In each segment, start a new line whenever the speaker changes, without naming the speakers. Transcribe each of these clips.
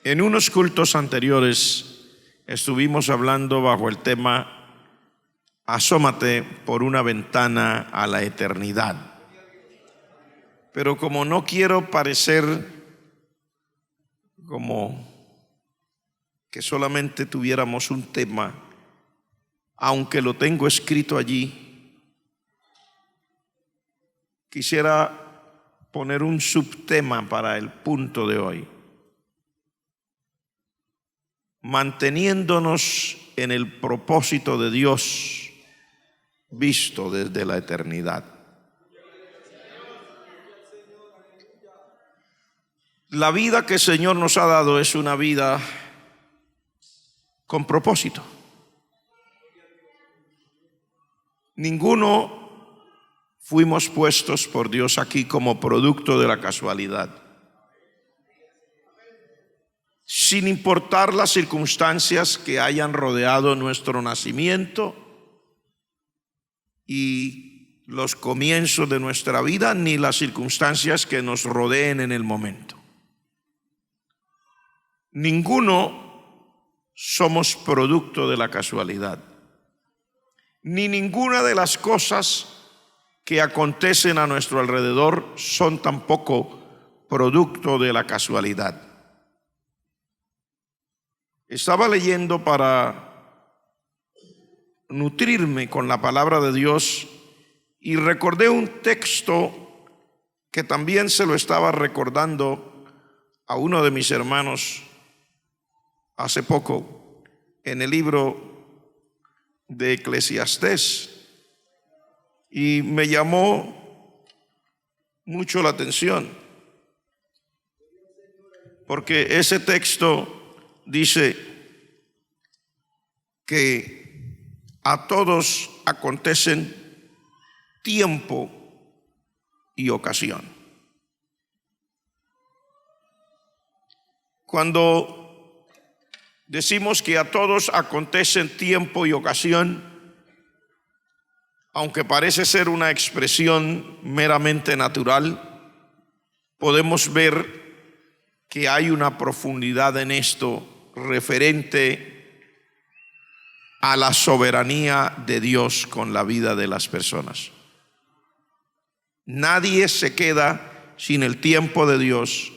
En unos cultos anteriores estuvimos hablando bajo el tema Asómate por una ventana a la eternidad. Pero como no quiero parecer como que solamente tuviéramos un tema, aunque lo tengo escrito allí, quisiera poner un subtema para el punto de hoy: manteniéndonos en el propósito de Dios visto desde la eternidad. La vida que el Señor nos ha dado es una vida con propósito. Ninguno fuimos puestos por Dios aquí como producto de la casualidad. Sin importar las circunstancias que hayan rodeado nuestro nacimiento y los comienzos de nuestra vida, ni las circunstancias que nos rodeen en el momento. Ninguno somos producto de la casualidad, ni ninguna de las cosas que acontecen a nuestro alrededor son tampoco producto de la casualidad. Estaba leyendo para nutrirme con la palabra de Dios y recordé un texto que también se lo estaba recordando a uno de mis hermanos hace poco en el libro de Eclesiastés, y me llamó mucho la atención porque ese texto dice que a todos acontecen tiempo y ocasión. Cuando decimos que a todos acontecen tiempo y ocasión, aunque parece ser una expresión meramente natural, podemos ver que hay una profundidad en esto referente a la soberanía de Dios con la vida de las personas. Nadie se queda sin el tiempo de Dios.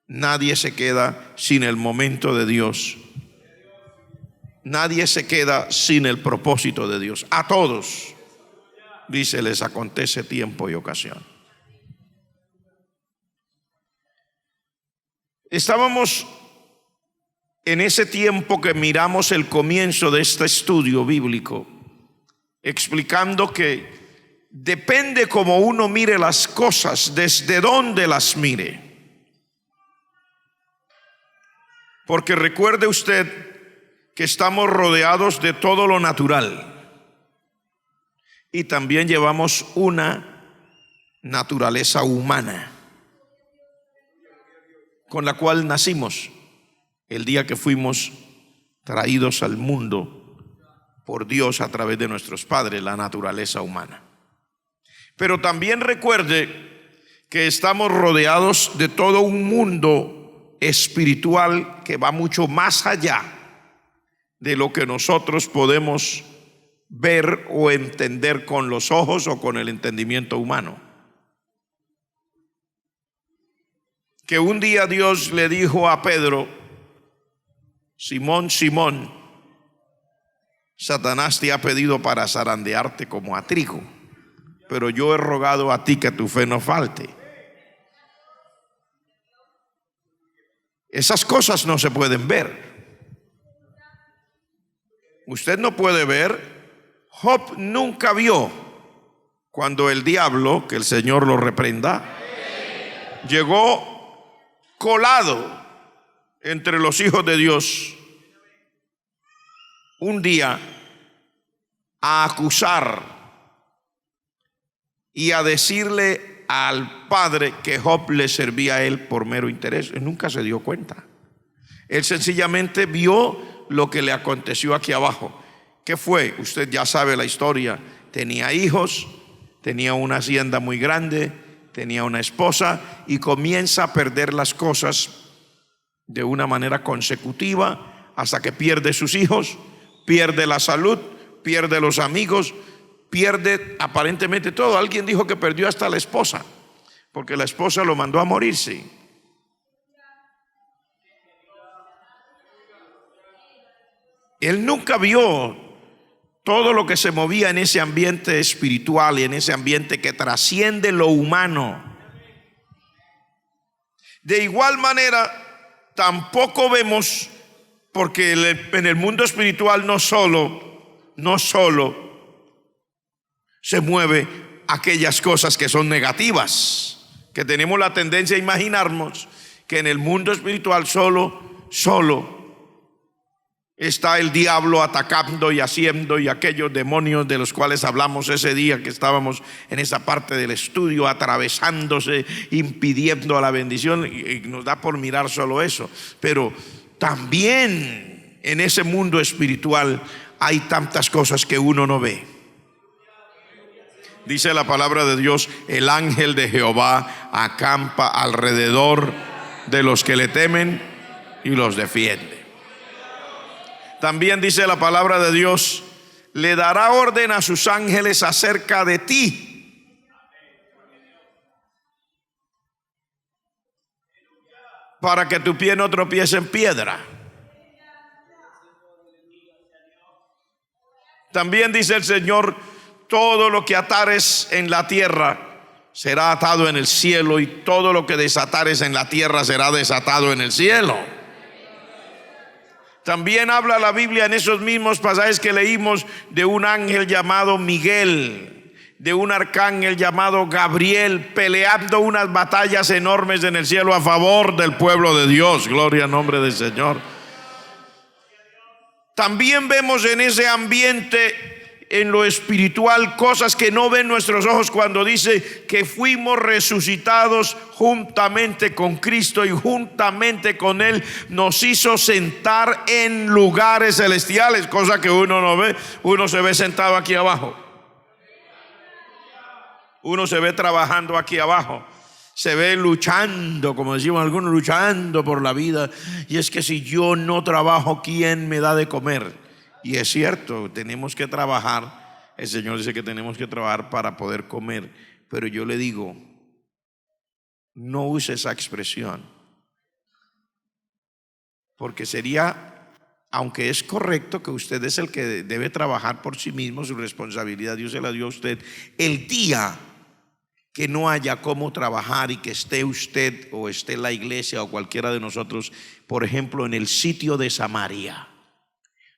Nadie se queda sin el momento de Dios. Nadie se queda sin el propósito de Dios. A todos, dice, les acontece tiempo y ocasión. Estábamos en ese tiempo que miramos el comienzo de este estudio bíblico, explicando que depende cómo uno mire las cosas, desde dónde las mire. Porque recuerde usted que estamos rodeados de todo lo natural y también llevamos una naturaleza humana con la cual nacimos el día que fuimos traídos al mundo por Dios a través de nuestros padres, la naturaleza humana. Pero también recuerde que estamos rodeados de todo un mundo espiritual que va mucho más allá de lo que nosotros podemos ver o entender con los ojos o con el entendimiento humano. Que un día Dios le dijo a Pedro: Simón, Simón, Satanás te ha pedido para zarandearte como a trigo, pero yo he rogado a ti que tu fe no falte. Esas cosas no se pueden ver. Usted no puede ver. Job nunca vio cuando el diablo, que el Señor lo reprenda, llegó colado entre los hijos de Dios un día a acusar y a decirle al padre que Job le servía a él por mero interés. Él nunca se dio cuenta. Él sencillamente vio lo que le aconteció aquí abajo. ¿Qué fue? Usted ya sabe la historia. Tenía hijos, tenía una hacienda muy grande, tenía una esposa y comienza a perder las cosas de una manera consecutiva hasta que pierde sus hijos, pierde la salud, pierde los amigos, pierde aparentemente todo. Alguien dijo que perdió hasta la esposa, porque la esposa lo mandó a morirse. Él nunca vio todo lo que se movía en ese ambiente espiritual y en ese ambiente que trasciende lo humano. De igual manera, tampoco vemos, porque en el mundo espiritual no solo se mueve aquellas cosas que son negativas, que tenemos la tendencia a imaginarnos que en el mundo espiritual solo está el diablo atacando y haciendo, y aquellos demonios de los cuales hablamos ese día que estábamos en esa parte del estudio, atravesándose, impidiendo a la bendición, y nos da por mirar solo eso. Pero también en ese mundo espiritual hay tantas cosas que uno no ve. Dice la palabra de Dios: el ángel de Jehová acampa alrededor de los que le temen y los defiende. También dice la palabra de Dios: le dará orden a sus ángeles acerca de ti, para que tu pie no tropiece en piedra. También dice el Señor: todo lo que atares en la tierra será atado en el cielo, y todo lo que desatares en la tierra será desatado en el cielo. También habla la Biblia en esos mismos pasajes que leímos de un ángel llamado Miguel, de un arcángel llamado Gabriel, peleando unas batallas enormes en el cielo a favor del pueblo de Dios. Gloria al nombre del Señor. También vemos en ese ambiente, en lo espiritual, cosas que no ven nuestros ojos, cuando dice que fuimos resucitados juntamente con Cristo, y juntamente con Él nos hizo sentar en lugares celestiales, cosa que uno no ve. Uno se ve sentado aquí abajo, uno se ve trabajando aquí abajo, se ve luchando, como decimos algunos, luchando por la vida. Y es que si yo no trabajo, ¿quién me da de comer? Y es cierto, tenemos que trabajar. El Señor dice que tenemos que trabajar para poder comer. Pero yo le digo, no use esa expresión, porque sería, aunque es correcto que usted es el que debe trabajar por sí mismo, su responsabilidad Dios se la dio a usted, el día que no haya cómo trabajar y que esté usted o esté la iglesia o cualquiera de nosotros, por ejemplo, en el sitio de Samaria,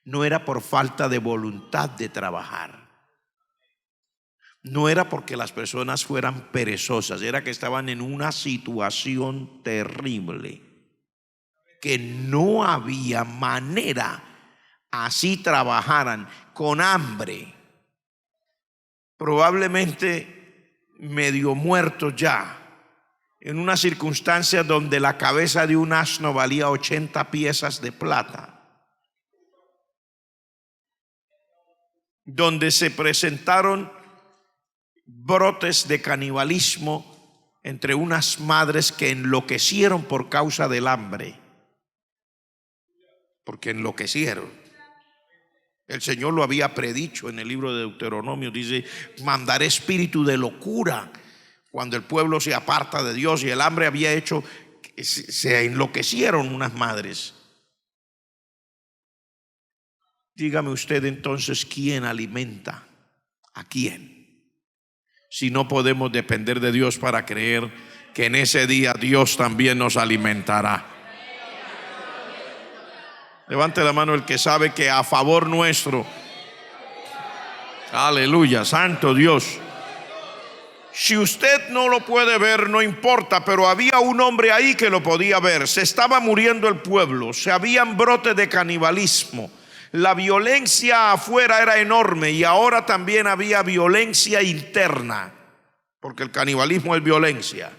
no era por falta de voluntad de trabajar, no era porque las personas fueran perezosas, era que estaban en una situación terrible, que no había manera, así trabajaran con hambre, probablemente medio muertos ya, en una circunstancia donde la cabeza de un asno valía 80 piezas de plata, donde se presentaron brotes de canibalismo entre unas madres que enloquecieron por causa del hambre, porque enloquecieron. El Señor lo había predicho en el libro de Deuteronomio, dice: mandaré espíritu de locura cuando el pueblo se aparta de Dios. Y el hambre había hecho que se enloquecieron unas madres. Dígame usted entonces, ¿quién alimenta a quién? Si no podemos depender de Dios para creer que en ese día Dios también nos alimentará. Levante la mano el que sabe que a favor nuestro, aleluya, santo Dios. Si usted no lo puede ver, no importa, pero había un hombre ahí que lo podía ver. Se estaba muriendo el pueblo, se habían brotes de canibalismo. La violencia afuera era enorme, y ahora también había violencia interna, porque el canibalismo es violencia.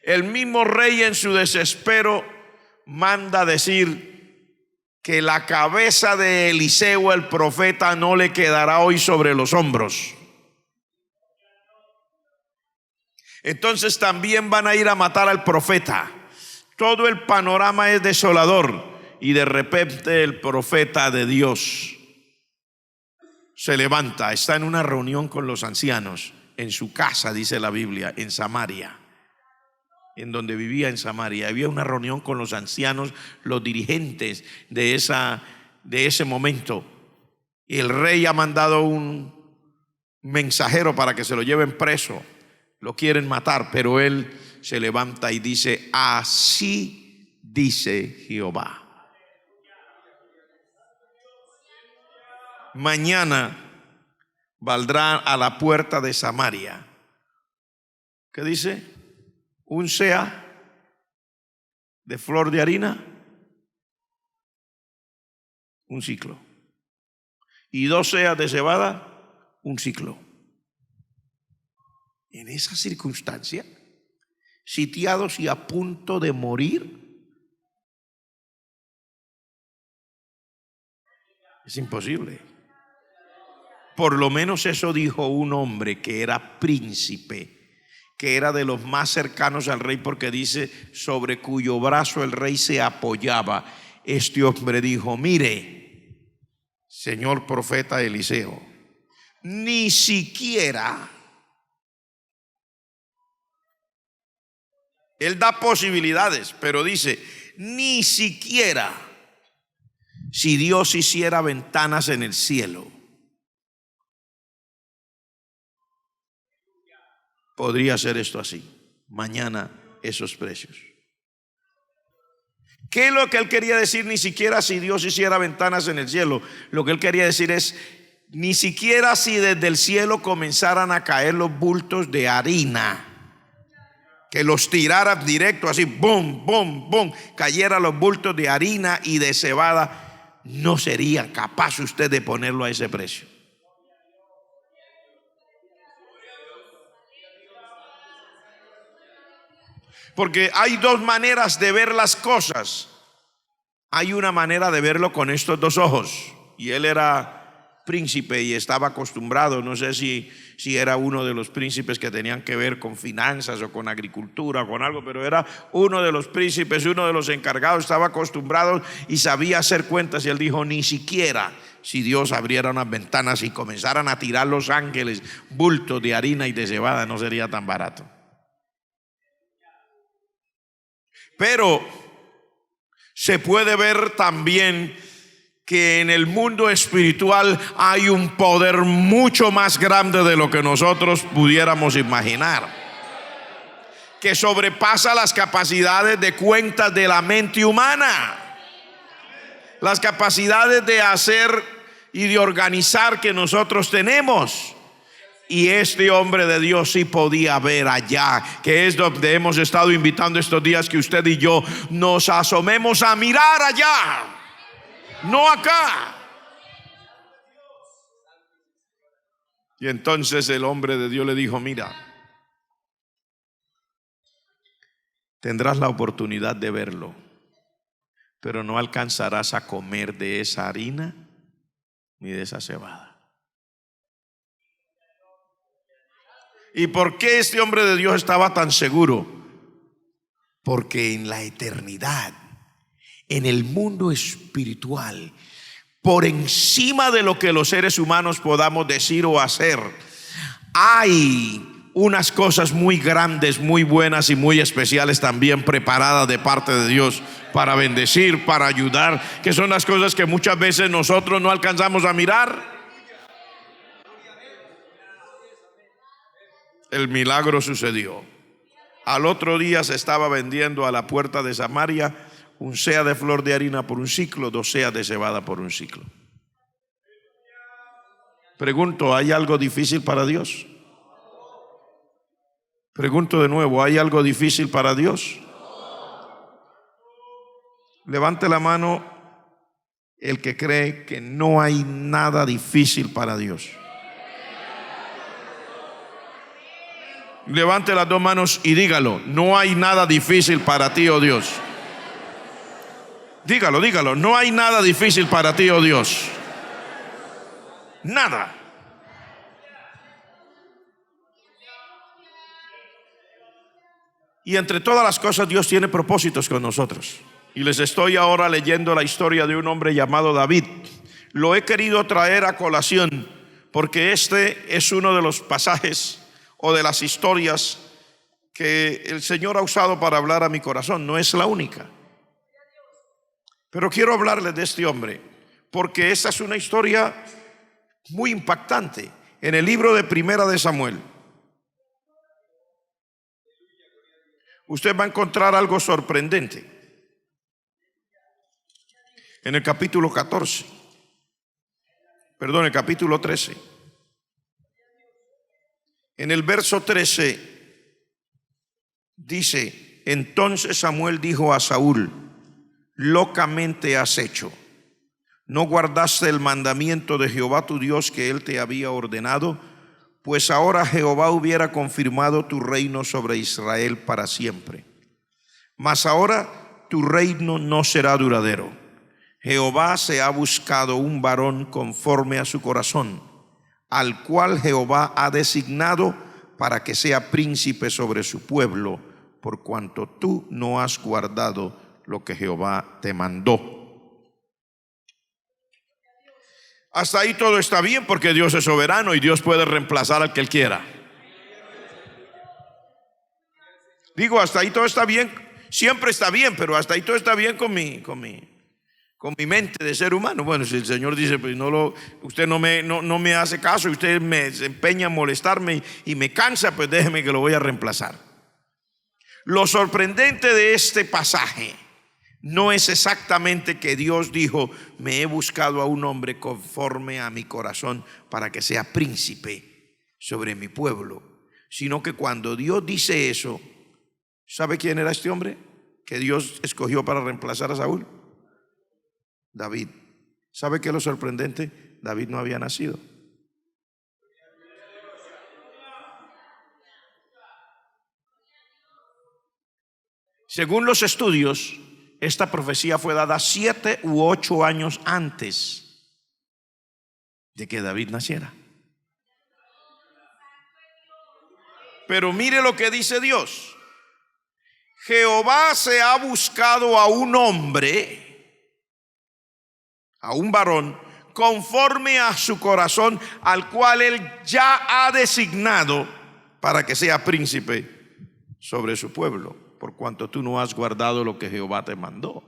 El mismo rey, en su desespero, manda decir que la cabeza de Eliseo el profeta no le quedará hoy sobre los hombros. Entonces también van a ir a matar al profeta. Todo el panorama es desolador y de repente el profeta de Dios se levanta, está en una reunión con los ancianos en su casa, dice la Biblia, en Samaria, en donde vivía en Samaria. Había una reunión con los ancianos, los dirigentes de ese momento. Y el rey ha mandado un mensajero para que se lo lleven preso. Lo quieren matar, pero él se levanta y dice: así dice Jehová. Mañana valdrá a la puerta de Samaria, ¿qué dice? Un seah de flor de harina, un ciclo, y 2 seas de cebada, un ciclo. En esa circunstancia, sitiados y a punto de morir, es imposible. Por lo menos eso dijo un hombre que era príncipe, que era de los más cercanos al rey, porque dice: sobre cuyo brazo el rey se apoyaba. Este hombre dijo: mire, señor profeta Eliseo, ni siquiera, él da posibilidades, pero dice: ni siquiera si Dios hiciera ventanas en el cielo, podría ser esto así. Mañana esos precios. ¿Qué es lo que él quería decir? Ni siquiera si Dios hiciera ventanas en el cielo. Lo que él quería decir es: ni siquiera si desde el cielo comenzaran a caer los bultos de harina, que los tirara directo así, boom, boom, boom, cayera los bultos de harina y de cebada, no sería capaz usted de ponerlo a ese precio. Porque hay dos maneras de ver las cosas. Hay una manera de verlo con estos dos ojos, y él era príncipe y estaba acostumbrado, no sé si era uno de los príncipes que tenían que ver con finanzas o con agricultura o con algo, pero era uno de los príncipes, uno de los encargados, estaba acostumbrado y sabía hacer cuentas. Y él dijo: ni siquiera si Dios abriera unas ventanas y comenzaran a tirar los ángeles bultos de harina y de cebada, no sería tan barato. Pero se puede ver también que en el mundo espiritual hay un poder mucho más grande de lo que nosotros pudiéramos imaginar, que sobrepasa las capacidades de cuentas de la mente humana, las capacidades de hacer y de organizar que nosotros tenemos. Y este hombre de Dios sí podía ver allá, que es donde hemos estado invitando estos días, que usted y yo nos asomemos a mirar allá, no acá. Y entonces el hombre de Dios le dijo: mira, tendrás la oportunidad de verlo, pero no alcanzarás a comer de esa harina ni de esa cebada. ¿Y por qué este hombre de Dios estaba tan seguro? Porque en la eternidad, en el mundo espiritual, por encima de lo que los seres humanos podamos decir o hacer, hay unas cosas muy grandes, muy buenas y muy especiales también preparadas de parte de Dios para bendecir, para ayudar, que son las cosas que muchas veces nosotros no alcanzamos a mirar. El milagro sucedió. Al otro día se estaba vendiendo a la puerta de Samaria un seah de flor de harina por un ciclo, 2 seas de cebada por un ciclo. Pregunto: ¿hay algo difícil para Dios? Pregunto de nuevo: ¿hay algo difícil para Dios? Levante la mano el que cree que no hay nada difícil para Dios. Levante las 2 manos y dígalo: no hay nada difícil para ti, oh Dios. Dígalo, dígalo: no hay nada difícil para ti, oh Dios. Nada. Y entre todas las cosas Dios tiene propósitos con nosotros. Y les estoy ahora leyendo la historia de un hombre llamado David. Lo he querido traer a colación porque este es uno de los pasajes o de las historias que el Señor ha usado para hablar a mi corazón. No es la única, pero quiero hablarles de este hombre porque esta es una historia muy impactante. En el libro de Primera de Samuel usted va a encontrar algo sorprendente. En el capítulo 14, perdón, el capítulo 13, en el verso 13 dice: entonces Samuel dijo a Saúl: locamente has hecho, no guardaste el mandamiento de Jehová tu Dios que él te había ordenado, pues ahora Jehová hubiera confirmado tu reino sobre Israel para siempre. Mas ahora tu reino no será duradero. Jehová se ha buscado un varón conforme a su corazón, al cual Jehová ha designado para que sea príncipe sobre su pueblo, por cuanto tú no has guardado lo que Jehová te mandó. Hasta ahí todo está bien porque Dios es soberano y Dios puede reemplazar al que él quiera. Digo, hasta ahí todo está bien, siempre está bien, pero hasta ahí todo está bien con mi mente de ser humano. Bueno, si el Señor dice, pues usted no me hace caso y usted se empeña en molestarme y me cansa, pues déjeme que lo voy a reemplazar. Lo sorprendente de este pasaje no es exactamente que Dios dijo: me he buscado a un hombre conforme a mi corazón para que sea príncipe sobre mi pueblo, sino que cuando Dios dice eso, ¿sabe quién era este hombre que Dios escogió para reemplazar a Saúl? David. ¿Sabe qué es lo sorprendente? David no había nacido. Según los estudios, esta profecía fue dada 7 u 8 años antes de que David naciera. Pero mire lo que dice Dios: Jehová se ha buscado a un hombre, a un varón, conforme a su corazón, al cual él ya ha designado para que sea príncipe sobre su pueblo, por cuanto tú no has guardado lo que Jehová te mandó.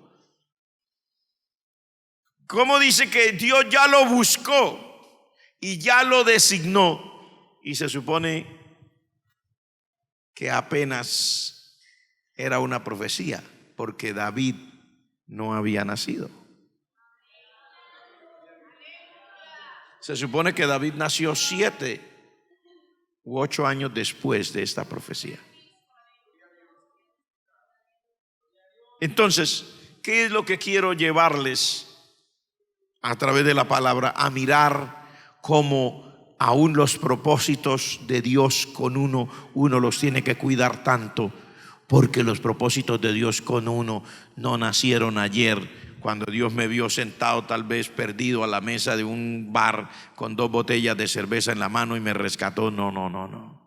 ¿Cómo dice que Dios ya lo buscó y ya lo designó? Y se supone que apenas era una profecía, porque David no había nacido. Se supone que David nació 7 u 8 años después de esta profecía. Entonces, ¿qué es lo que quiero llevarles a través de la palabra? A mirar cómo aún los propósitos de Dios con uno los tiene que cuidar tanto, porque los propósitos de Dios con uno no nacieron ayer, cuando Dios me vio sentado tal vez perdido a la mesa de un bar con 2 botellas de cerveza en la mano y me rescató. No.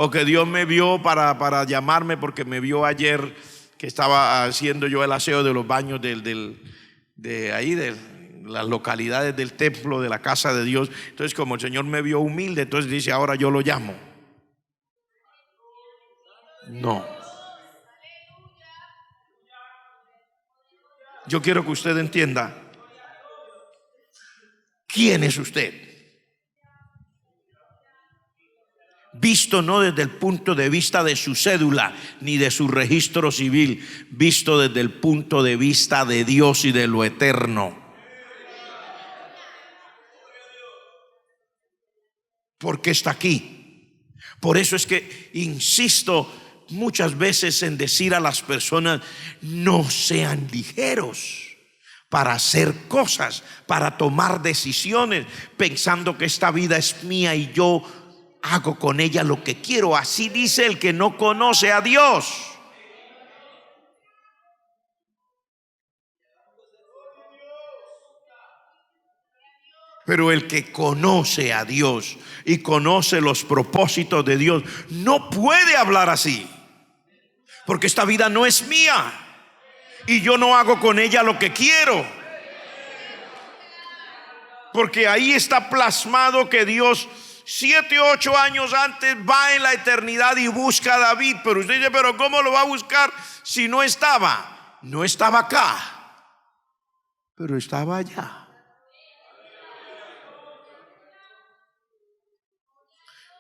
O que Dios me vio para llamarme porque me vio ayer que estaba haciendo yo el aseo de los baños de ahí, de las localidades del templo, de la casa de Dios. Entonces, como el Señor me vio humilde, entonces dice: ahora yo lo llamo. No. Yo quiero que usted entienda quién es usted. Visto no desde el punto de vista de su cédula ni de su registro civil, visto desde el punto de vista de Dios y de lo eterno. ¿Por qué está aquí? Por eso es que insisto muchas veces en decir a las personas: no sean ligeros para hacer cosas, para tomar decisiones, pensando que esta vida es mía y yo hago con ella lo que quiero. Así dice el que no conoce a Dios. Pero el que conoce a Dios y conoce los propósitos de Dios no puede hablar así, porque esta vida no es mía y yo no hago con ella lo que quiero. Porque ahí está plasmado que Dios 7 u 8 años antes va en la eternidad y busca a David. Pero usted dice, pero ¿cómo lo va a buscar si no estaba? No estaba acá, pero estaba allá.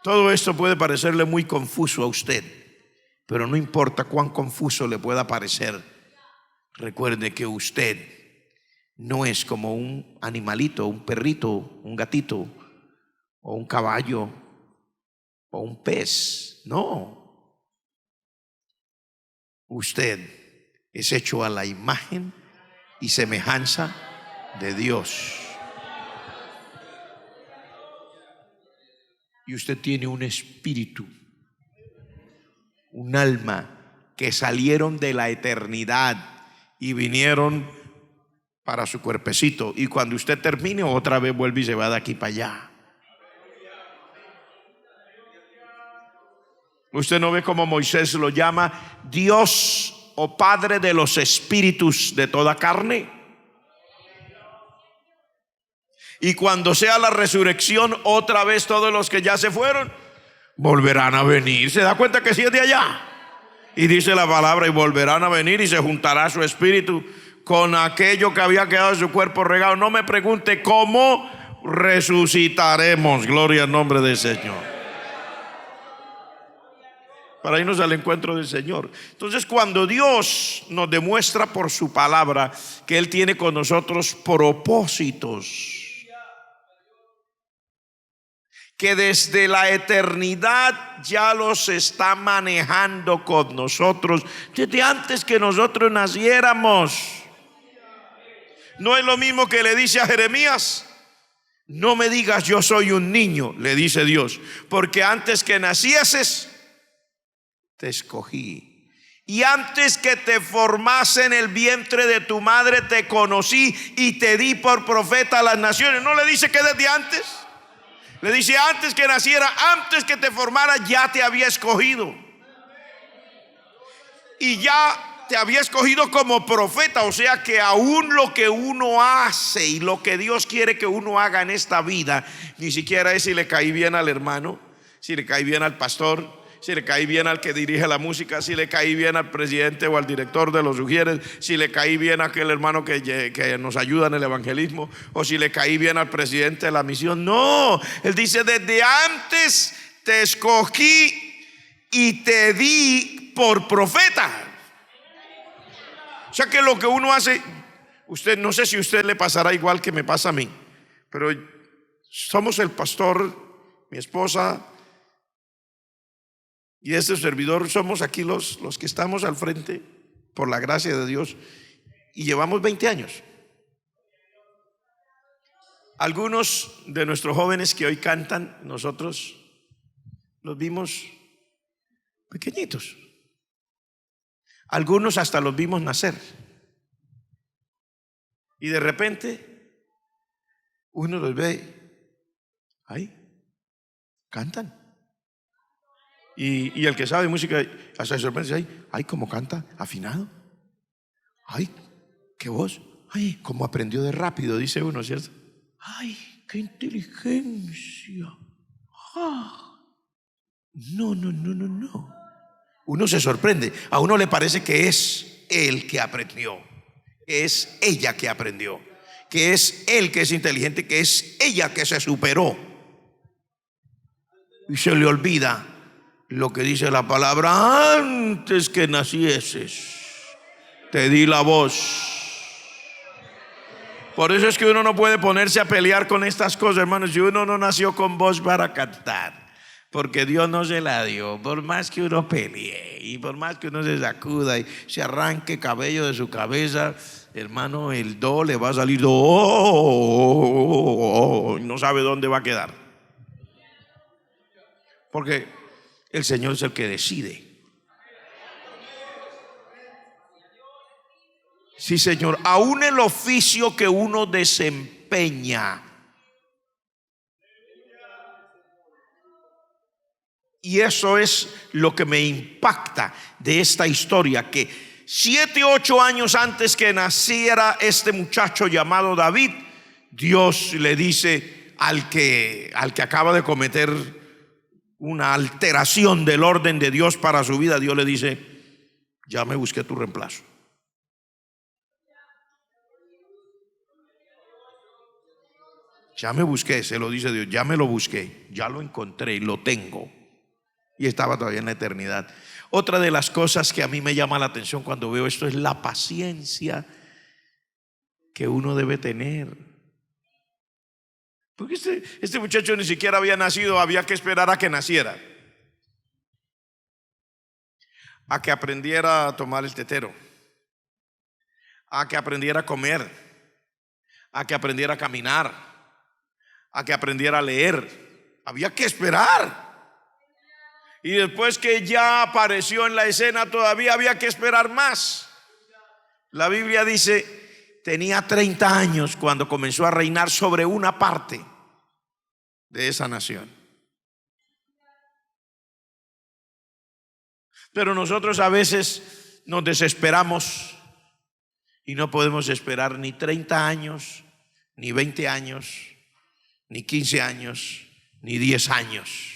Todo esto puede parecerle muy confuso a usted, pero no importa cuán confuso le pueda parecer. Recuerde que usted no es como un animalito, un perrito, un gatito, o un caballo, o un pez. No. Usted es hecho a la imagen y semejanza de Dios. Y usted tiene un espíritu, un alma que salieron de la eternidad y vinieron para su cuerpecito. Y cuando usted termine, otra vez vuelve y se va de aquí para allá. Usted no ve como Moisés lo llama Dios o Padre de los espíritus de toda carne. Y cuando sea la resurrección, otra vez todos los que ya se fueron volverán a venir. ¿Se da cuenta que sí es de allá? Y dice la palabra, y volverán a venir y se juntará su espíritu con aquello que había quedado en su cuerpo regado. No me pregunte cómo resucitaremos. Gloria al nombre del Señor. Para irnos al encuentro del Señor. Entonces, cuando Dios nos demuestra por su palabra que Él tiene con nosotros propósitos, que desde la eternidad ya los está manejando con nosotros, desde antes que nosotros naciéramos. No es lo mismo que le dice a Jeremías: no me digas yo soy un niño, le dice Dios, porque antes que nacieses te escogí, y antes que te formase en el vientre de tu madre te conocí y te di por profeta a las naciones. No le dice que desde antes, le dice antes que naciera, antes que te formara ya te había escogido, y ya te había escogido como profeta. O sea que aún lo que uno hace y lo que Dios quiere que uno haga en esta vida, ni siquiera es si le cae bien al hermano, si le cae bien al pastor, si le cae bien al que dirige la música, si le cae bien al presidente o al director de los Ujieres, si le cae bien a aquel hermano que nos ayuda en el evangelismo, o si le cae bien al presidente de la misión. No, Él dice: desde antes te escogí y te di por profeta. O sea que lo que uno hace, usted, no sé si a usted le pasará igual que me pasa a mí, pero somos el pastor, mi esposa y este servidor, somos aquí los que estamos al frente por la gracia de Dios, y llevamos 20 años. Algunos de nuestros jóvenes que hoy cantan, nosotros los vimos pequeñitos. Algunos hasta los vimos nacer. Y de repente uno los ve, ahí cantan. Y el que sabe música hasta se sorprende, ay, cómo canta, afinado. Ay, qué voz. Ay, cómo aprendió de rápido, dice uno, ¿cierto? Ay, qué inteligencia. Ah. No. Uno se sorprende. A uno le parece que es él que aprendió, que es ella que aprendió, que es él que es inteligente, que es ella que se superó. Y se le olvida lo que dice la palabra: antes que nacieses te di la voz. Por eso es que uno no puede ponerse a pelear con estas cosas, hermanos. Si uno no nació con voz para cantar, porque Dios no se la dio, por más que uno pelee y por más que uno se sacuda y se arranque cabello de su cabeza, hermano, el do le va a salir no sabe dónde va a quedar, porque el Señor es el que decide. Sí, Señor, aún el oficio que uno desempeña, Y eso es lo que me impacta de esta historia, que 7, 8 años antes que naciera este muchacho llamado David, Dios le dice al que acaba de cometer una alteración del orden de Dios para su vida, Dios le dice: ya me busqué tu reemplazo. Ya me busqué, se lo dice Dios, ya me lo busqué, ya lo encontré, lo tengo. Y estaba todavía en la eternidad. Otra de las cosas que a mí me llama la atención cuando veo esto es la paciencia que uno debe tener. Porque este muchacho ni siquiera había nacido, había que esperar a que naciera, a que aprendiera a tomar el tetero, a que aprendiera a comer, a que aprendiera a caminar, a que aprendiera a leer. Había que esperar. Y después que ya apareció en la escena, todavía había que esperar más. La Biblia dice: tenía 30 años cuando comenzó a reinar sobre una parte de esa nación. Pero nosotros a veces nos desesperamos y no podemos esperar ni 30 años, ni 20 años, ni 15 años, ni 10 años,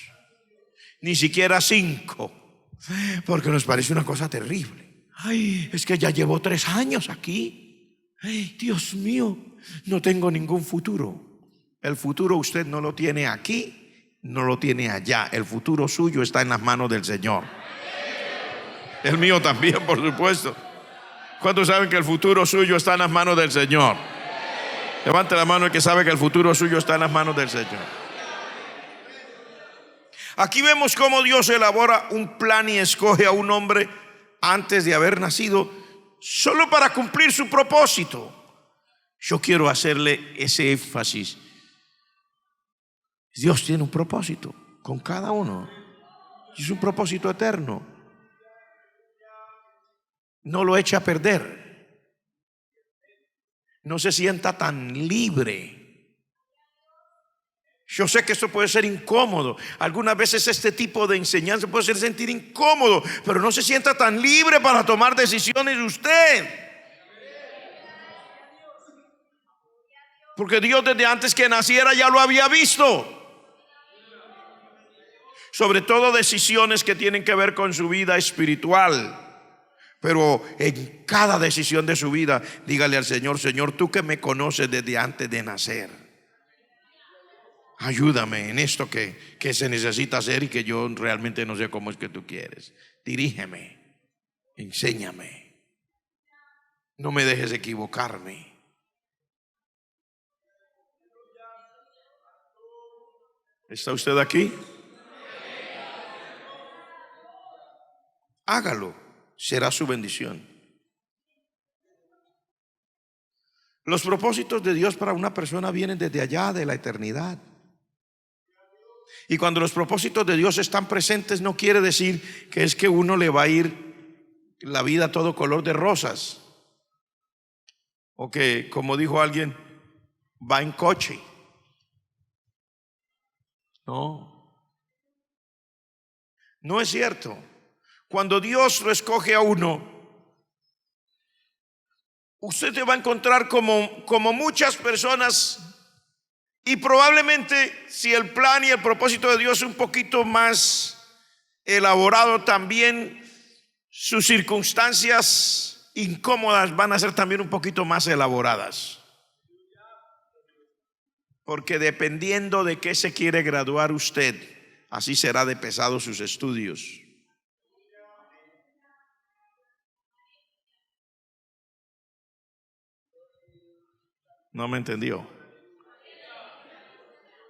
ni siquiera 5, porque nos parece una cosa terrible. Ay, es que ya llevo 3 años aquí. Ay, Dios mío, no tengo ningún futuro. El futuro usted no lo tiene aquí, no lo tiene allá. El futuro suyo está en las manos del Señor. El mío también, por supuesto. ¿Cuántos saben que el futuro suyo está en las manos del Señor? Levante la mano el que sabe que el futuro suyo está en las manos del Señor. Aquí vemos cómo Dios elabora un plan y escoge a un hombre antes de haber nacido, solo para cumplir su propósito. Yo quiero hacerle ese énfasis. Dios tiene un propósito con cada uno. Es un propósito eterno. No lo eche a perder. No se sienta tan libre. Yo sé que esto puede ser incómodo. Algunas veces este tipo de enseñanza puede hacer sentir incómodo, pero no se sienta tan libre para tomar decisiones usted. Porque Dios desde antes que naciera ya lo había visto. Sobre todo decisiones que tienen que ver con su vida espiritual. Pero en cada decisión de su vida, dígale al Señor: Señor, tú que me conoces desde antes de nacer, ayúdame en esto que se necesita hacer y que yo realmente no sé cómo es que tú quieres. Dirígeme, enséñame, no me dejes equivocarme. ¿Está usted aquí? Hágalo, será su bendición. Los propósitos de Dios para una persona vienen desde allá, de la eternidad. Y cuando los propósitos de Dios están presentes, no quiere decir que es que uno le va a ir la vida a todo color de rosas, o que, como dijo alguien, va en coche. No es cierto. Cuando Dios lo escoge a uno, usted se va a encontrar como muchas personas. Y probablemente, si el plan y el propósito de Dios es un poquito más elaborado, también sus circunstancias incómodas van a ser también un poquito más elaboradas. Porque dependiendo de qué se quiere graduar usted, así será de pesado sus estudios. ¿No me entendió?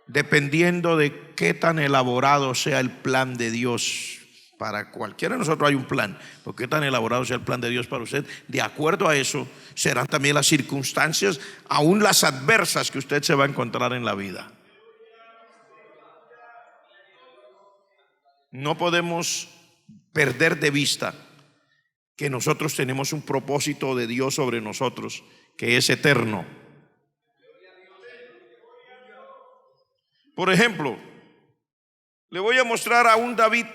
Dependiendo de qué tan elaborado sea el plan de Dios para cualquiera de nosotros, hay un plan, porque qué tan elaborado sea el plan de Dios para usted, de acuerdo a eso serán también las circunstancias, aún las adversas, que usted se va a encontrar en la vida. No podemos perder de vista que nosotros tenemos un propósito de Dios sobre nosotros que es eterno. Por ejemplo, Le voy a mostrar a un David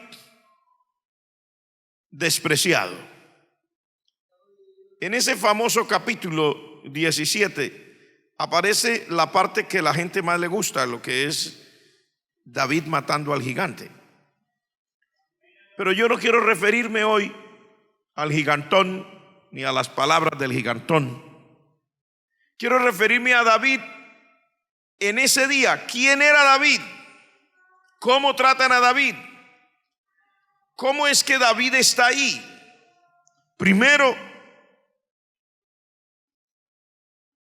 despreciado. En ese famoso capítulo 17 aparece la parte que la gente más le gusta, lo que es David matando al gigante. Pero yo no quiero referirme hoy al gigantón ni a las palabras del gigantón. Quiero referirme a David en ese día. ¿Quién era David? ¿Cómo tratan a David? ¿Cómo es que David está ahí? Primero,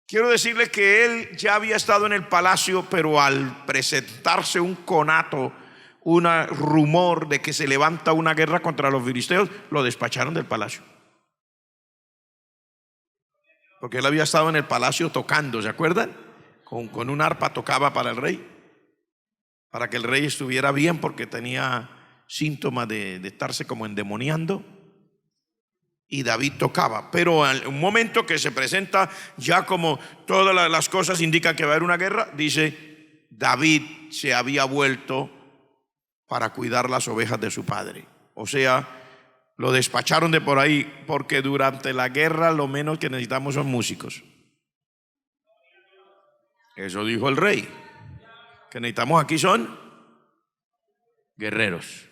quiero decirle que él ya había estado en el palacio, pero al presentarse un conato, un rumor de que se levanta una guerra contra los filisteos, lo despacharon del palacio. Porque él había estado en el palacio tocando, ¿se acuerdan? Con un arpa tocaba para el rey, para que el rey estuviera bien, porque tenía síntomas de estarse como endemoniando. Y David tocaba, pero en un momento que se presenta, ya como todas las cosas indican que va a haber una guerra, dice: David se había vuelto para cuidar las ovejas de su padre. O sea, lo despacharon de por ahí, porque durante la guerra lo menos que necesitamos son músicos. Eso dijo el rey. Que necesitamos aquí son guerreros.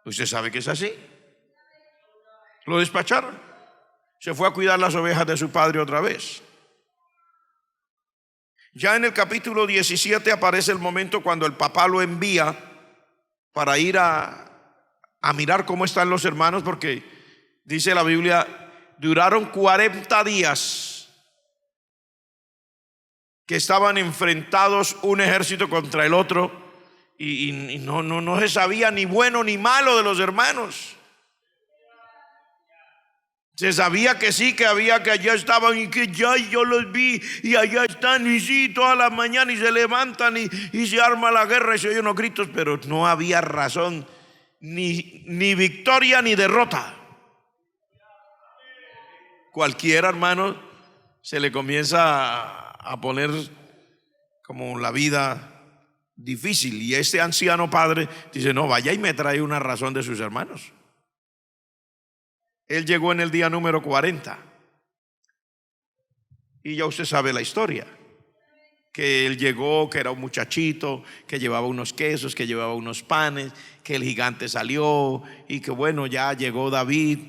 ¿Usted sabe que es así? Lo despacharon. Se fue a cuidar las ovejas de su padre otra vez. Ya en el capítulo 17 aparece el momento cuando el papá lo envía para ir a mirar cómo están los hermanos, porque dice la Biblia, duraron 40 días que estaban enfrentados un ejército contra el otro, y no se sabía ni bueno ni malo de los hermanos. Se sabía que sí, que había, que allá estaban y que ya yo los vi y allá están y sí, toda la mañana, y se levantan y se arma la guerra y se oyen unos gritos, pero no había razón, ni victoria ni derrota. Cualquiera, hermano, se le comienza a poner como la vida difícil, y este anciano padre dice: no, vaya y me trae una razón de sus hermanos. Él llegó en el día número 40 y ya usted sabe la historia, que él llegó, que era un muchachito, que llevaba unos quesos, que llevaba unos panes, que el gigante salió y que bueno, ya llegó David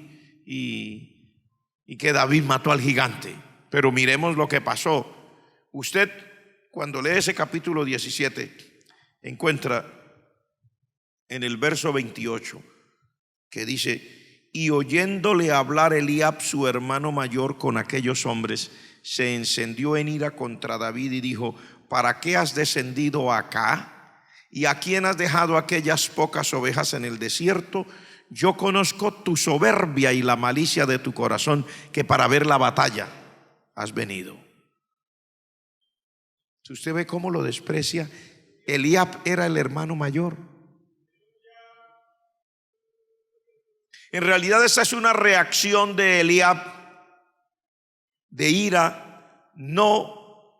y que David mató al gigante. Pero miremos lo que pasó. Usted, cuando lee ese capítulo 17, encuentra en el verso 28 que dice: y oyéndole hablar Eliab, su hermano mayor, con aquellos hombres, se encendió en ira contra David y dijo: ¿para qué has descendido acá? ¿Y a quién has dejado aquellas pocas ovejas en el desierto? Yo conozco tu soberbia y la malicia de tu corazón, que para ver la batalla has venido. Si usted ve cómo lo desprecia, Eliab era el hermano mayor. En realidad esa es una reacción de Eliab de ira, no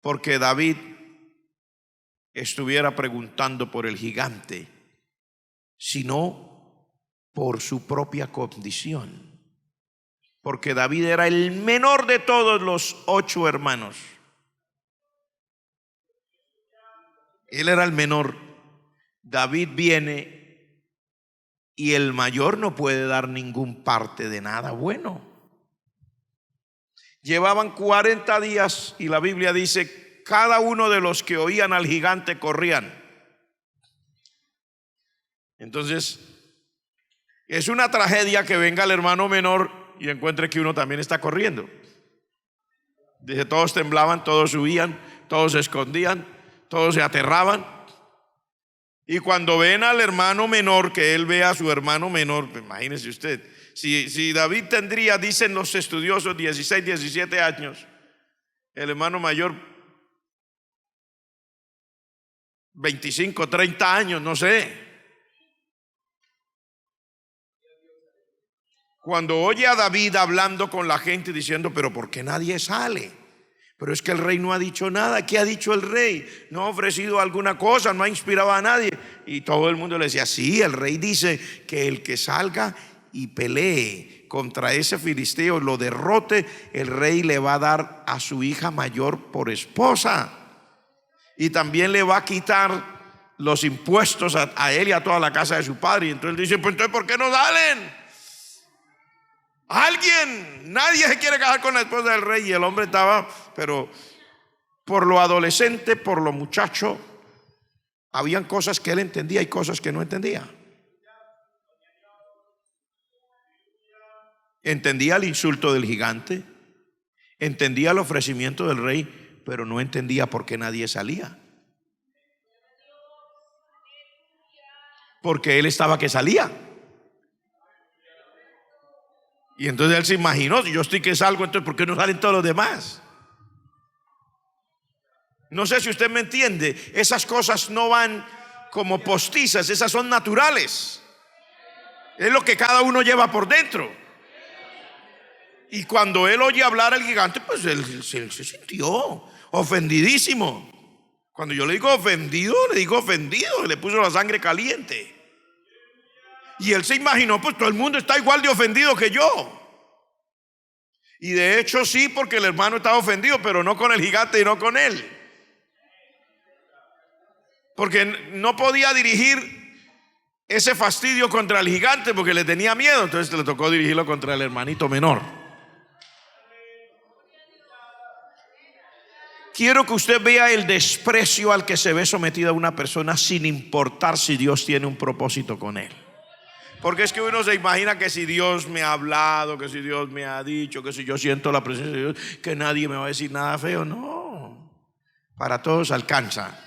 porque David estuviera preguntando por el gigante, sino por su propia condición. Porque David era el menor de todos los 8 hermanos. Él era el menor. David viene y el mayor no puede dar ningún parte de nada bueno. Llevaban 40 días y la Biblia dice: cada uno de los que oían al gigante corrían. Entonces, es una tragedia que venga el hermano menor y encuentre que uno también está corriendo. Dice: todos temblaban, todos huían, todos se escondían, todos se aterraban. Y cuando ven al hermano menor, que él ve a su hermano menor, pues imagínese usted, si David tendría, dicen los estudiosos, 16, 17 años, el hermano mayor 25, 30 años, no sé. Cuando oye a David hablando con la gente diciendo: pero ¿por qué nadie sale? Pero es que el rey no ha dicho nada. ¿Qué ha dicho el rey? No ha ofrecido alguna cosa, no ha inspirado a nadie. Y todo el mundo le decía, sí, el rey dice que el que salga y pelee contra ese filisteo, lo derrote, el rey le va a dar a su hija mayor por esposa. Y también le va a quitar los impuestos a él y a toda la casa de su padre. Y entonces él dice, pues entonces ¿por qué no salen? Alguien, nadie se quiere casar con la esposa del rey. Y el hombre estaba, pero por lo adolescente, por lo muchacho, habían cosas que él entendía y cosas que no entendía. Entendía el insulto del gigante, entendía el ofrecimiento del rey, pero no entendía por qué nadie salía. Porque él estaba que salía. Y entonces él se imaginó, si yo estoy que salgo, entonces ¿por qué no salen todos los demás? No sé si usted me entiende. Esas cosas no van como postizas, esas son naturales. Es lo que cada uno lleva por dentro. Y cuando él oye hablar al gigante, pues él se sintió ofendidísimo. Cuando yo le digo ofendido, le digo ofendido. Le puso la sangre caliente. Y él se imaginó, pues todo el mundo está igual de ofendido que yo. Y de hecho sí, porque el hermano estaba ofendido, pero no con el gigante y no con él. Porque no podía dirigir ese fastidio contra el gigante porque le tenía miedo. Entonces le tocó dirigirlo contra el hermanito menor. Quiero que usted vea el desprecio al que se ve sometida una persona sin importar si Dios tiene un propósito con él. Porque es que uno se imagina que si Dios me ha hablado, que si Dios me ha dicho, que si yo siento la presencia de Dios, que nadie me va a decir nada feo. No, para todos alcanza.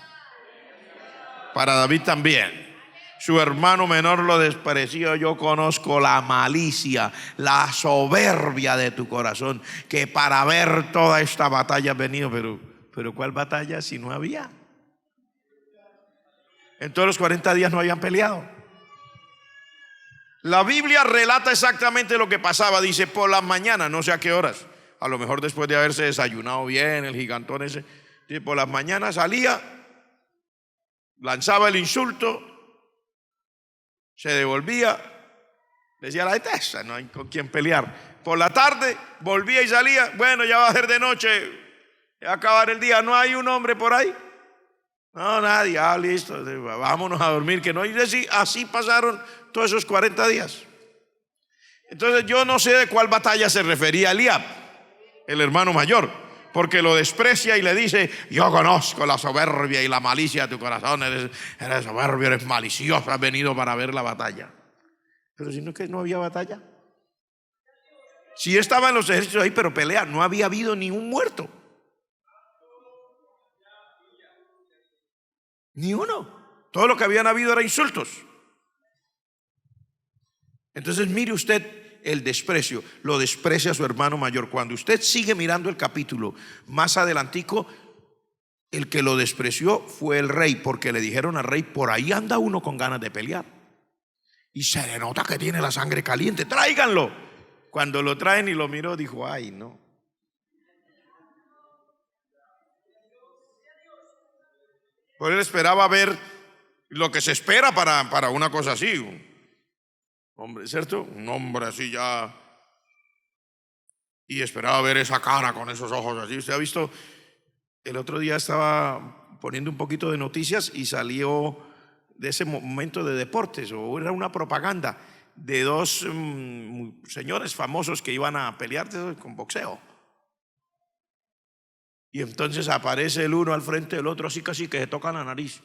Para David también. Su hermano menor lo despreció. Yo conozco la malicia, la soberbia de tu corazón, que para ver toda esta batalla has venido. Pero ¿cuál batalla si no había? En todos los 40 días no habían peleado. La Biblia relata exactamente lo que pasaba. Dice por las mañanas, no sé a qué horas, a lo mejor después de haberse desayunado bien el gigantón ese. Dice, por las mañanas salía, lanzaba el insulto, se devolvía, decía la esa, no hay con quién pelear. Por la tarde volvía y salía, bueno, ya va a ser de noche, ya va a acabar el día, no hay un hombre por ahí. No, nadie, listo, vámonos a dormir, que no. Y así pasaron todos esos 40 días. Entonces yo no sé de cuál batalla se refería Eliab, el hermano mayor, porque lo desprecia y le dice, yo conozco la soberbia y la malicia de tu corazón, eres soberbio, eres malicioso, has venido para ver la batalla. Pero si no, que no había batalla. Sí estaban los ejércitos ahí, pero pelea, no había habido ni un muerto. Ni uno. Todo lo que habían habido era insultos. Entonces mire usted el desprecio. Lo desprecia a su hermano mayor. Cuando usted sigue mirando el capítulo más adelantico, el que lo despreció fue el rey, porque le dijeron al rey, por ahí anda uno con ganas de pelear y se le nota que tiene la sangre caliente, tráiganlo. Cuando lo traen y lo miró, dijo, ay no. Pues él esperaba ver lo que se espera para una cosa así. Hombre, ¿cierto? Un hombre así ya. Y esperaba ver esa cara con esos ojos así. Usted ha visto, el otro día estaba poniendo un poquito de noticias y salió de ese momento de deportes, o era una propaganda de dos señores famosos que iban a pelear con boxeo. Y entonces aparece el uno al frente del otro, así casi que se tocan la nariz,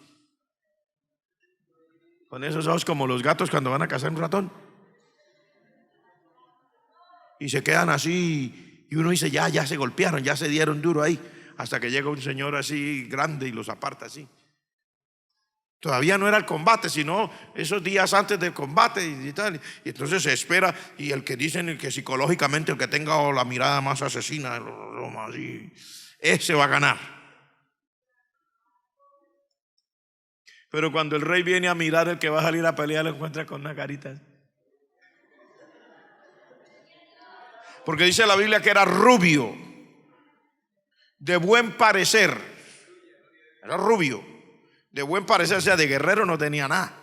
con esos ojos como los gatos cuando van a cazar un ratón. Y se quedan así, y uno dice, ya se golpearon, ya se dieron duro ahí, hasta que llega un señor así grande y los aparta así. Todavía no era el combate, sino esos días antes del combate y tal. Y entonces se espera, y el que dicen que psicológicamente el que tenga la mirada más asesina, así, ese va a ganar. Pero cuando el rey viene a mirar, el que va a salir a pelear lo encuentra con una carita. Porque dice la Biblia que era rubio. de buen parecer. Era rubio, de buen parecer, o sea, de guerrero no tenía nada.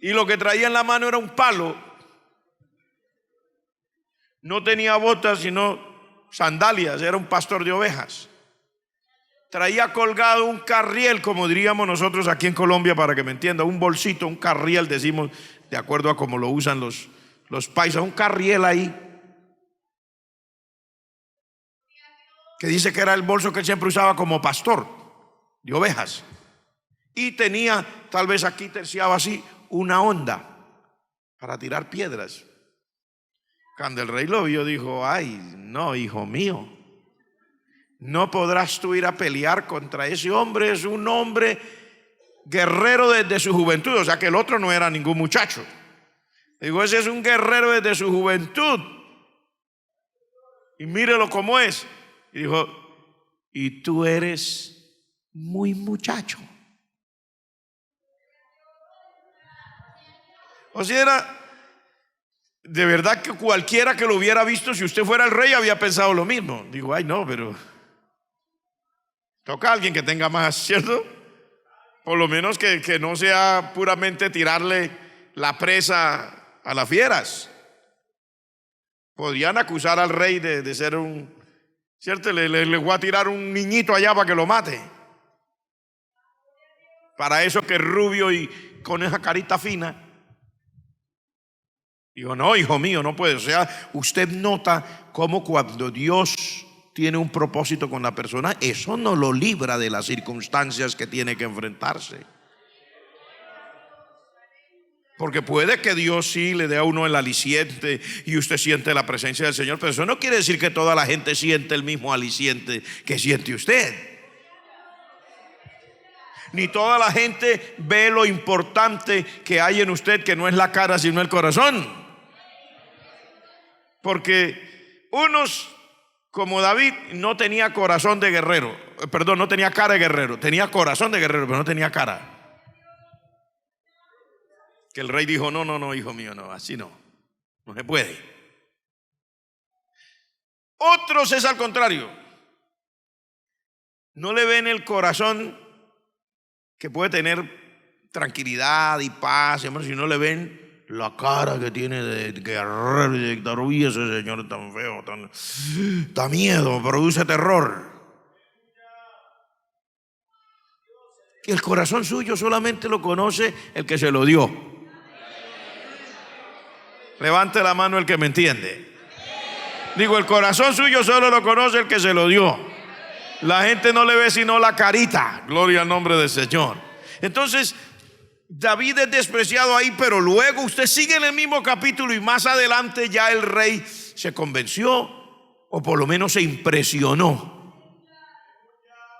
Y lo que traía en la mano era un palo. No tenía botas, sino sandalias, era un pastor de ovejas. Traía colgado un carriel, como diríamos nosotros aquí en Colombia, para que me entienda, un bolsito, un carriel, decimos, de acuerdo a como lo usan los paisas, un carriel ahí, que dice que era el bolso que él siempre usaba como pastor de ovejas. Y tenía, tal vez aquí terciaba así, una honda para tirar piedras. Cuando el rey lo vio, dijo: ay, no, hijo mío, no podrás tú ir a pelear contra ese hombre. Es un hombre guerrero desde su juventud. O sea que el otro no era ningún muchacho. Digo, ese es un guerrero desde su juventud. Y mírelo cómo es. Y dijo: y tú eres muy muchacho. O sea, era de verdad que cualquiera que lo hubiera visto, si usted fuera el rey, había pensado lo mismo. Digo, ay, no, pero toca a alguien que tenga más, ¿cierto? Por lo menos que no sea puramente tirarle la presa a las fieras. Podrían acusar al rey de ser un, ¿cierto? Le voy a tirar un niñito allá para que lo mate. Para eso que es rubio y con esa carita fina. Digo, no, hijo mío, no puede. O sea, usted nota cómo cuando Dios tiene un propósito con la persona, eso no lo libra de las circunstancias que tiene que enfrentarse. Porque puede que Dios sí le dé a uno el aliciente y usted siente la presencia del Señor, pero eso no quiere decir que toda la gente siente el mismo aliciente que siente usted. Ni toda la gente ve lo importante que hay en usted, que no es la cara sino el corazón. Porque unos, como David, no tenía corazón de guerrero, perdón, no tenía cara de guerrero, tenía corazón de guerrero, pero no tenía cara. Que el rey dijo: no, hijo mío, no, así no se puede. Otros es al contrario, no le ven el corazón que puede tener tranquilidad y paz, si no le ven la cara que tiene de guerrero y de dictador. Uy, ese señor es tan feo, da miedo, produce terror. Y el corazón suyo solamente lo conoce el que se lo dio. Levante la mano el que me entiende. Digo, el corazón suyo solo lo conoce el que se lo dio. La gente no le ve sino la carita. Gloria al nombre del Señor. Entonces, David es despreciado ahí, pero luego usted sigue en el mismo capítulo y más adelante ya el rey se convenció, o por lo menos se impresionó,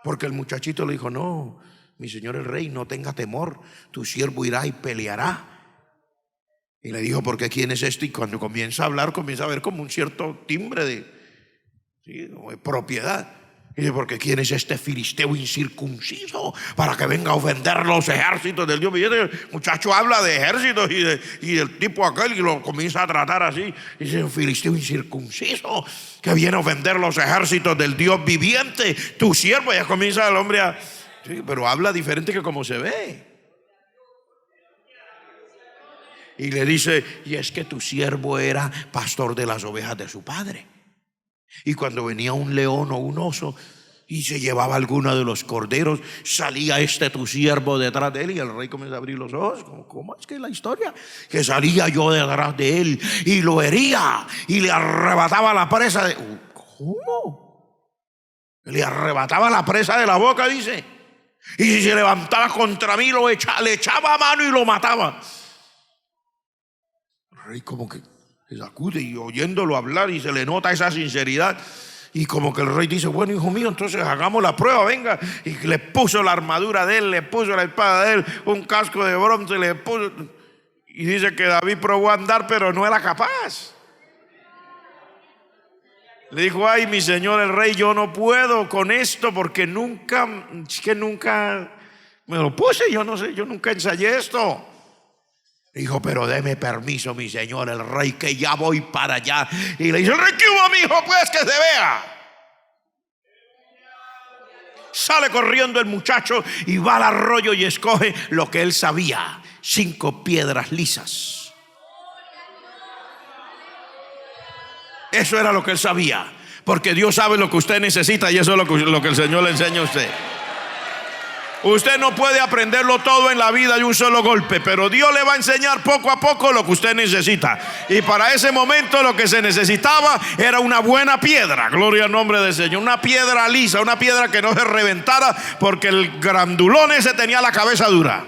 porque el muchachito le dijo: no, mi señor el rey, no tenga temor, tu siervo irá y peleará. Y le dijo: ¿por qué quién es este? Y cuando comienza a hablar, comienza a ver como un cierto timbre de propiedad. Y dice: porque quién es este filisteo incircunciso para que venga a ofender los ejércitos del Dios viviente. El muchacho habla de ejércitos y del tipo aquel, y lo comienza a tratar así. Y dice: un filisteo incircunciso que viene a ofender los ejércitos del Dios viviente, tu siervo. Ya comienza el hombre a, sí, pero habla diferente que como se ve. Y le dice: y es que tu siervo era pastor de las ovejas de su padre. Y cuando venía un león o un oso y se llevaba alguno de los corderos, salía tu siervo detrás de él. Y el rey comienza a abrir los ojos. ¿Cómo es que es la historia? Que salía yo detrás de él y lo hería y le arrebataba la presa de... ¿Cómo? Le arrebataba la presa de la boca, dice. Y si se levantaba contra mí, le echaba a mano y lo mataba. El rey como que se sacude, y oyéndolo hablar, y se le nota esa sinceridad, y como que el rey dice: bueno, hijo mío, entonces hagamos la prueba, venga. Y le puso la armadura de él, le puso la espada de él, un casco de bronce, le puso. Y dice que David probó a andar, pero no era capaz. Le dijo: ay, mi señor el rey, yo no puedo con esto, porque nunca me lo puse, yo no sé, yo nunca ensayé esto. Dijo: pero deme permiso, mi señor el rey, que ya voy para allá. Y le dice: el rey, ¿qué hubo, mi hijo? Pues que se vea. Sale corriendo el muchacho y va al arroyo y escoge lo que él sabía: 5 piedras lisas. Eso era lo que él sabía, porque Dios sabe lo que usted necesita, y eso es lo que el Señor le enseña a usted. Usted no puede aprenderlo todo en la vida de un solo golpe, pero Dios le va a enseñar poco a poco lo que usted necesita. Y para ese momento lo que se necesitaba era una buena piedra, gloria al nombre del Señor. Una piedra lisa, una piedra que no se reventara, porque el grandulón ese tenía la cabeza dura.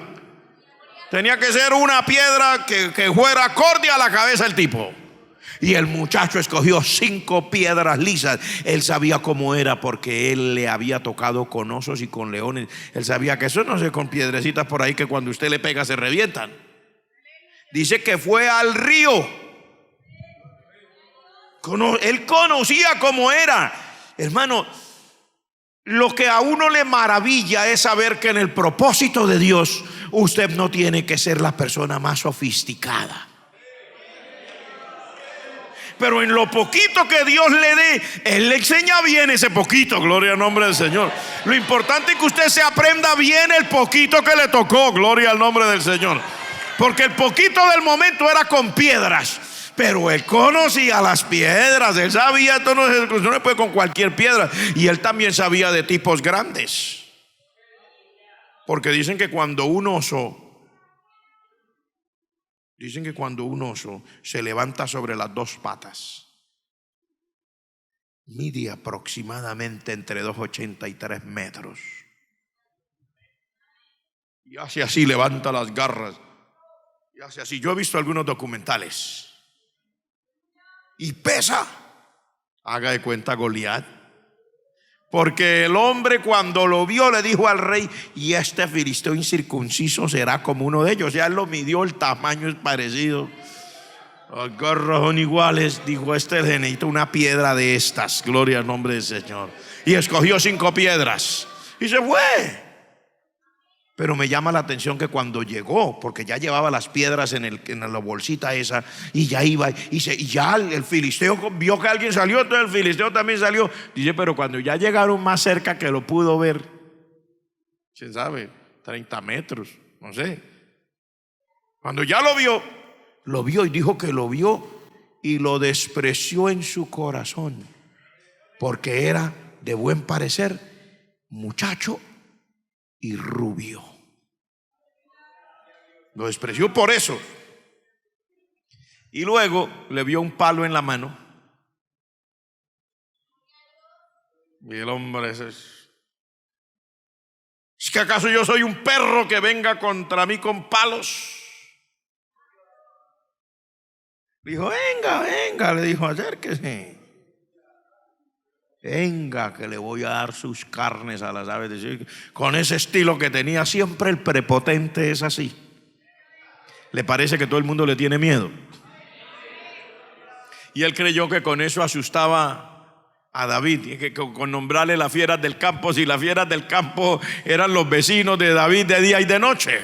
Tenía que ser una piedra que fuera acorde a la cabeza del tipo. Y el muchacho escogió 5 piedras lisas. Él sabía cómo era, porque él le había tocado con osos y con leones. Él sabía que eso no se con piedrecitas por ahí que cuando usted le pega se revientan. Dice que fue al río. Él conocía cómo era. Hermano, lo que a uno le maravilla es saber que en el propósito de Dios usted no tiene que ser la persona más sofisticada. Pero en lo poquito que Dios le dé, Él le enseña bien ese poquito, gloria al nombre del Señor. Lo importante es que usted se aprenda bien el poquito que le tocó, gloria al nombre del Señor. Porque el poquito del momento era con piedras, pero él conocía las piedras. Él sabía, esto no se puede con cualquier piedra. Y él también sabía de tipos grandes, porque dicen que cuando un oso se levanta sobre las 2 patas, mide aproximadamente entre 2,80 y 3 metros. Y hace así, levanta las garras y hace así. Yo he visto algunos documentales. Y pesa, haga de cuenta, Goliat. Porque el hombre, cuando lo vio, le dijo al rey: y este filisteo incircunciso será como uno de ellos. Ya él lo midió, el tamaño es parecido, las garras son iguales. Dijo: este le necesita una piedra de estas, gloria al nombre del Señor. Y escogió 5 piedras y se fue. Pero me llama la atención que cuando llegó, porque ya llevaba las piedras en la bolsita esa, y ya iba, y ya el filisteo vio que alguien salió, entonces el filisteo también salió. Dice, pero cuando ya llegaron más cerca, que lo pudo ver, ¿quién sabe? 30 metros, no sé. Cuando ya lo vio y dijo que lo vio y lo despreció en su corazón, porque era de buen parecer, muchacho y rubio. Lo despreció por eso. Y luego le vio un palo en la mano. Y el hombre ¿es que acaso yo soy un perro que venga contra mí con palos? Dijo: venga, le dijo, acérquese. Venga, que le voy a dar sus carnes a las aves de cielo. Con ese estilo que tenía siempre, el prepotente es así. Le parece que todo el mundo le tiene miedo. Y él creyó que con eso asustaba a David, y que con nombrarle las fieras del campo, si las fieras del campo eran los vecinos de David de día y de noche.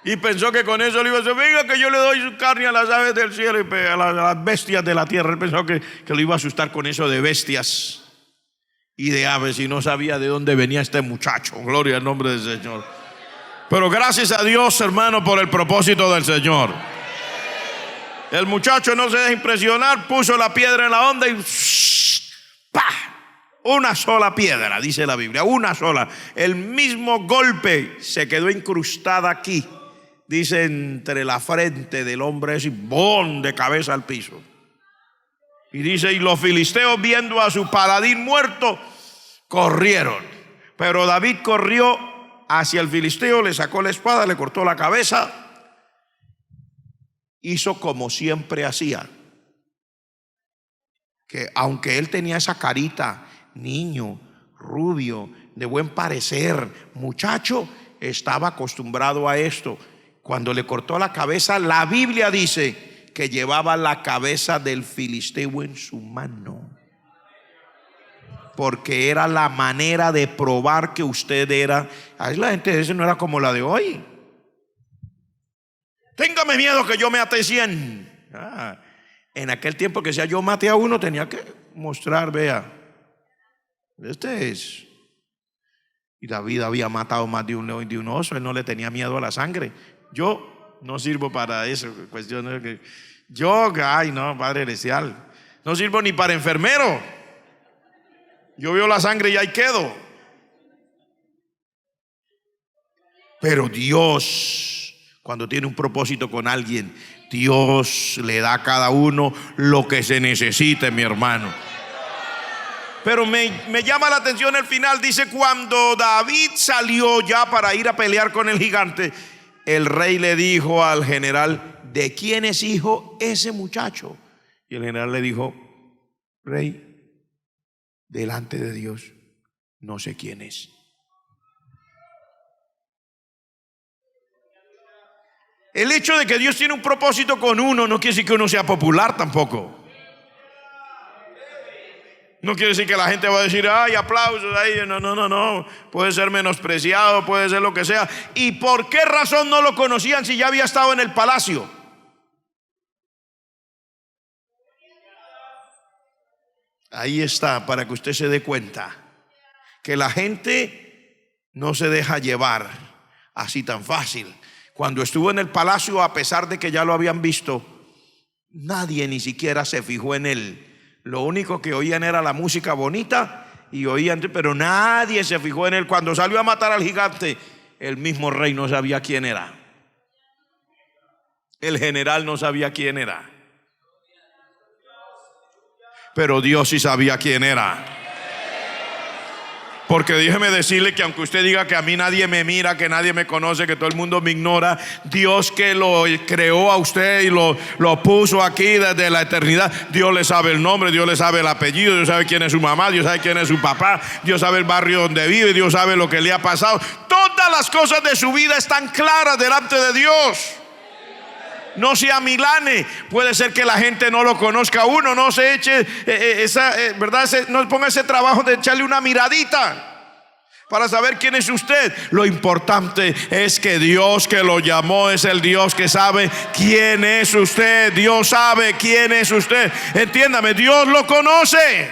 Y pensó que con eso le iba a decir: venga, que yo le doy su carne a las aves del cielo y a las bestias de la tierra. Él pensó que lo iba a asustar con eso de bestias y de aves, y no sabía de dónde venía este muchacho. Gloria al nombre del Señor. Pero gracias a Dios, hermano, por el propósito del Señor. El muchacho no se deja impresionar, puso la piedra en la onda y ¡pah! Una sola piedra, dice la Biblia, una sola. El mismo golpe se quedó incrustada aquí, dice, entre la frente del hombre ese, y ¡bom!, de cabeza al piso. Y dice: y los filisteos, viendo a su paladín muerto, corrieron. Pero David corrió hacia el filisteo, le sacó la espada, le cortó la cabeza. Hizo como siempre hacía, que aunque él tenía esa carita, niño, rubio, de buen parecer, muchacho, estaba acostumbrado a esto. Cuando le cortó la cabeza, la Biblia dice que llevaba la cabeza del filisteo en su mano, porque era la manera de probar que usted era. Ahí la gente dice: no era como la de hoy. Téngame miedo que yo me até 100. En aquel tiempo que decía: yo maté a uno, tenía que mostrar, vea, este es Y David había matado más de un león y de un oso. Él no le tenía miedo a la sangre. Yo no sirvo para eso. Cuestión de que yo, ay no, Padre Celestial, no sirvo ni para enfermero. Yo veo la sangre y ahí quedo. Pero Dios, cuando tiene un propósito con alguien, Dios le da a cada uno lo que se necesite, mi hermano. Pero me llama la atención el final. Dice: cuando David salió ya para ir a pelear con el gigante, el rey le dijo al general: ¿de quién es hijo ese muchacho? Y el general le dijo: rey, delante de Dios no sé quién es. El hecho de que Dios tiene un propósito con uno no quiere decir que uno sea popular tampoco. No quiere decir que la gente va a decir: ay, aplausos ahí. No. Puede ser menospreciado, puede ser lo que sea. ¿Y por qué razón no lo conocían si ya había estado en el palacio? Ahí está, para que usted se dé cuenta que la gente no se deja llevar así tan fácil. Cuando estuvo en el palacio, a pesar de que ya lo habían visto, nadie ni siquiera se fijó en él. Lo único que oían era la música bonita y oían, pero nadie se fijó en él. Cuando salió a matar al gigante, el mismo rey no sabía quién era. El general no sabía quién era. Pero Dios sí sabía quién era. Porque déjeme decirle que aunque usted diga que a mí nadie me mira, que nadie me conoce, que todo el mundo me ignora, Dios que lo creó a usted y lo puso aquí desde la eternidad, Dios le sabe el nombre, Dios le sabe el apellido, Dios sabe quién es su mamá, Dios sabe quién es su papá, Dios sabe el barrio donde vive, Dios sabe lo que le ha pasado. Todas las cosas de su vida están claras delante de Dios. No se amilane. Puede ser que la gente no lo conozca a uno. No se eche ¿verdad? No ponga ese trabajo de echarle una miradita para saber quién es usted. Lo importante es que Dios que lo llamó es el Dios que sabe quién es usted. Dios sabe quién es usted. Entiéndame, Dios lo conoce.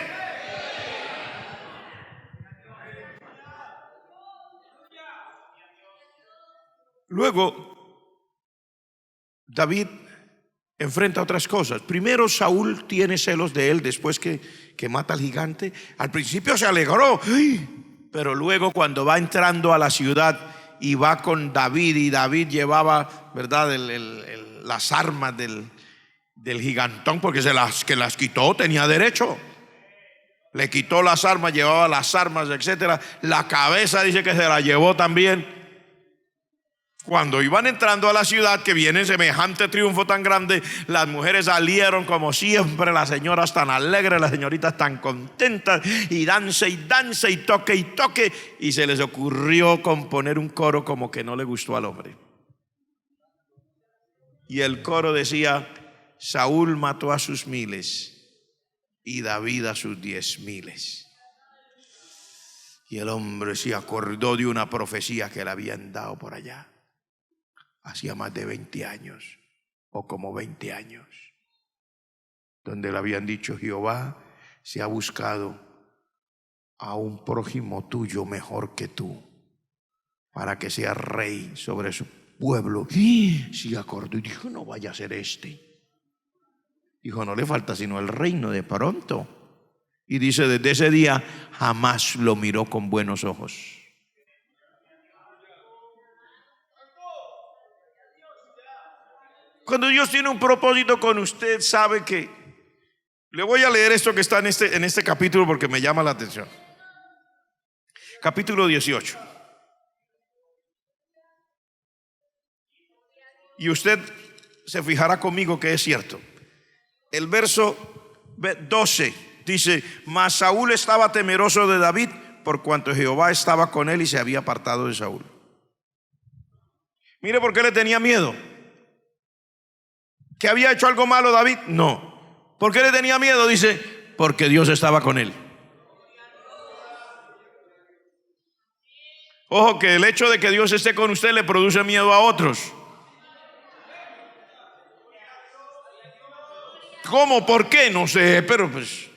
Luego David enfrenta otras cosas. Primero, Saúl tiene celos de él después que mata al gigante. Al principio se alegró, pero luego cuando va entrando a la ciudad y va con David, y David llevaba, ¿verdad?, las armas del gigantón, porque que las quitó, tenía derecho. Le quitó las armas, llevaba las armas, etcétera. La cabeza dice que se la llevó también. Cuando iban entrando a la ciudad, que viene semejante triunfo tan grande, las mujeres salieron como siempre, las señoras tan alegres, las señoritas tan contentas, y danza y toque, y se les ocurrió componer un coro como que no le gustó al hombre. Y el coro decía: Saúl mató a sus 1000 y David a sus 10,000. Y el hombre se acordó de una profecía que le habían dado por allá hacía más de 20 años, o como 20 años, donde le habían dicho: Jehová se ha buscado a un prójimo tuyo mejor que tú, para que sea rey sobre su pueblo. Y se acordó y dijo: no vaya a ser este. Dijo: no le falta sino el reino de pronto. Y dice: desde ese día jamás lo miró con buenos ojos. Cuando Dios tiene un propósito con usted, sabe que... Le voy a leer esto que está en este capítulo porque me llama la atención. Capítulo 18. Y usted se fijará conmigo que es cierto. El verso 12 dice: mas Saúl estaba temeroso de David, por cuanto Jehová estaba con él y se había apartado de Saúl. Mire por qué le tenía miedo. ¿Que había hecho algo malo David? No. ¿Por qué le tenía miedo? Dice: porque Dios estaba con él. Ojo, que el hecho de que Dios esté con usted le produce miedo a otros. ¿Cómo? ¿Por qué? No sé, pero pues...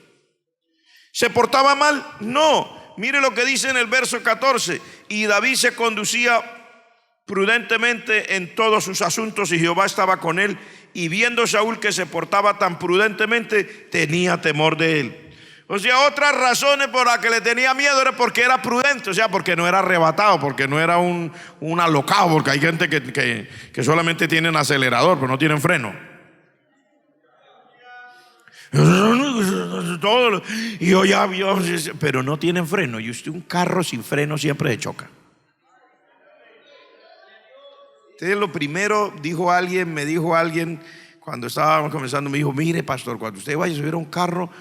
¿Se portaba mal? No. mire lo que dice en el verso 14: y David se conducía prudentemente en todos sus asuntos y Jehová estaba con él, y viendo Saúl que se portaba tan prudentemente, tenía temor de él. O sea, otras razones por las que le tenía miedo era porque era prudente, o sea, porque no era arrebatado, porque no era un alocado, porque hay gente que solamente tienen acelerador, pero no tienen freno. Pero no tienen freno, y usted, un carro sin freno siempre se choca. Entonces, lo primero, me dijo alguien cuando estábamos comenzando, me dijo: mire, pastor, cuando usted vaya a subir a un carro,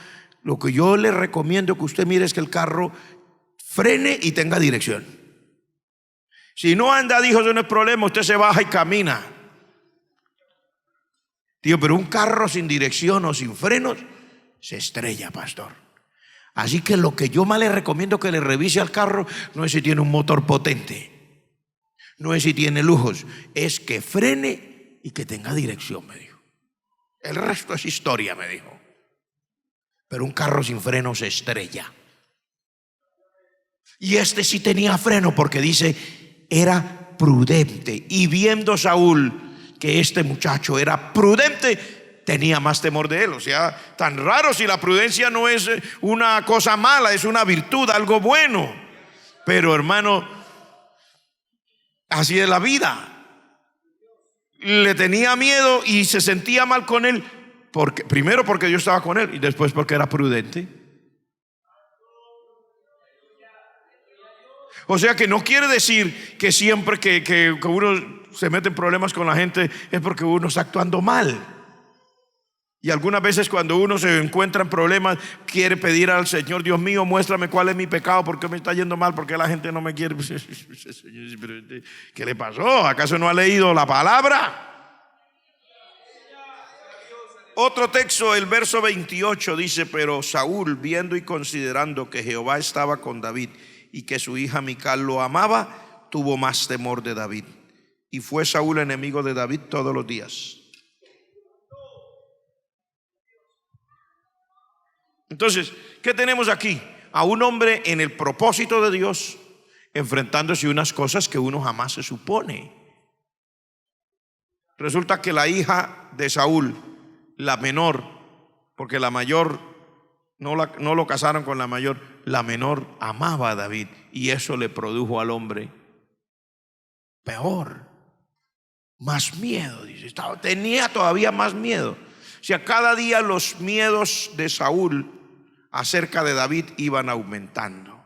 lo que yo le recomiendo que usted mire es que el carro frene y tenga dirección. Si no anda, dijo, eso no es problema, usted se baja y camina. Digo, pero un carro sin dirección o sin frenos se estrella, pastor. Así que lo que yo más le recomiendo que le revise al carro no es si tiene un motor potente, no es si tiene lujos, es que frene y que tenga dirección, me dijo. El resto es historia, me dijo. Pero un carro sin freno se estrella. Y este sí tenía freno, porque dice, era prudente. Y viendo Saúl que este muchacho era prudente, tenía más temor de él. O sea, tan raro si la prudencia no es una cosa mala, es una virtud, algo bueno. Pero hermano, así es la vida. Le tenía miedo y se sentía mal con él. Primero porque Dios estaba con él, y después porque era prudente. O sea, que no quiere decir que siempre que uno se mete en problemas con la gente es porque uno está actuando mal. Y algunas veces cuando uno se encuentra en problemas, quiere pedir al Señor: Dios mío, muéstrame cuál es mi pecado, por qué me está yendo mal, por qué la gente no me quiere. ¿Qué le pasó? ¿Acaso no ha leído la palabra? Otro texto, el verso 28 dice: pero Saúl, viendo y considerando que Jehová estaba con David y que su hija Mical lo amaba, tuvo más temor de David, y fue Saúl enemigo de David todos los días. Entonces, ¿qué tenemos aquí? A un hombre en el propósito de Dios, enfrentándose a unas cosas que uno jamás se supone. Resulta que la hija de Saúl, la menor, porque la mayor no lo casaron con la mayor, la menor amaba a David, y eso le produjo al hombre peor, más miedo. Dice, tenía todavía más miedo. O sea, cada día los miedos de Saúl acerca de David iban aumentando,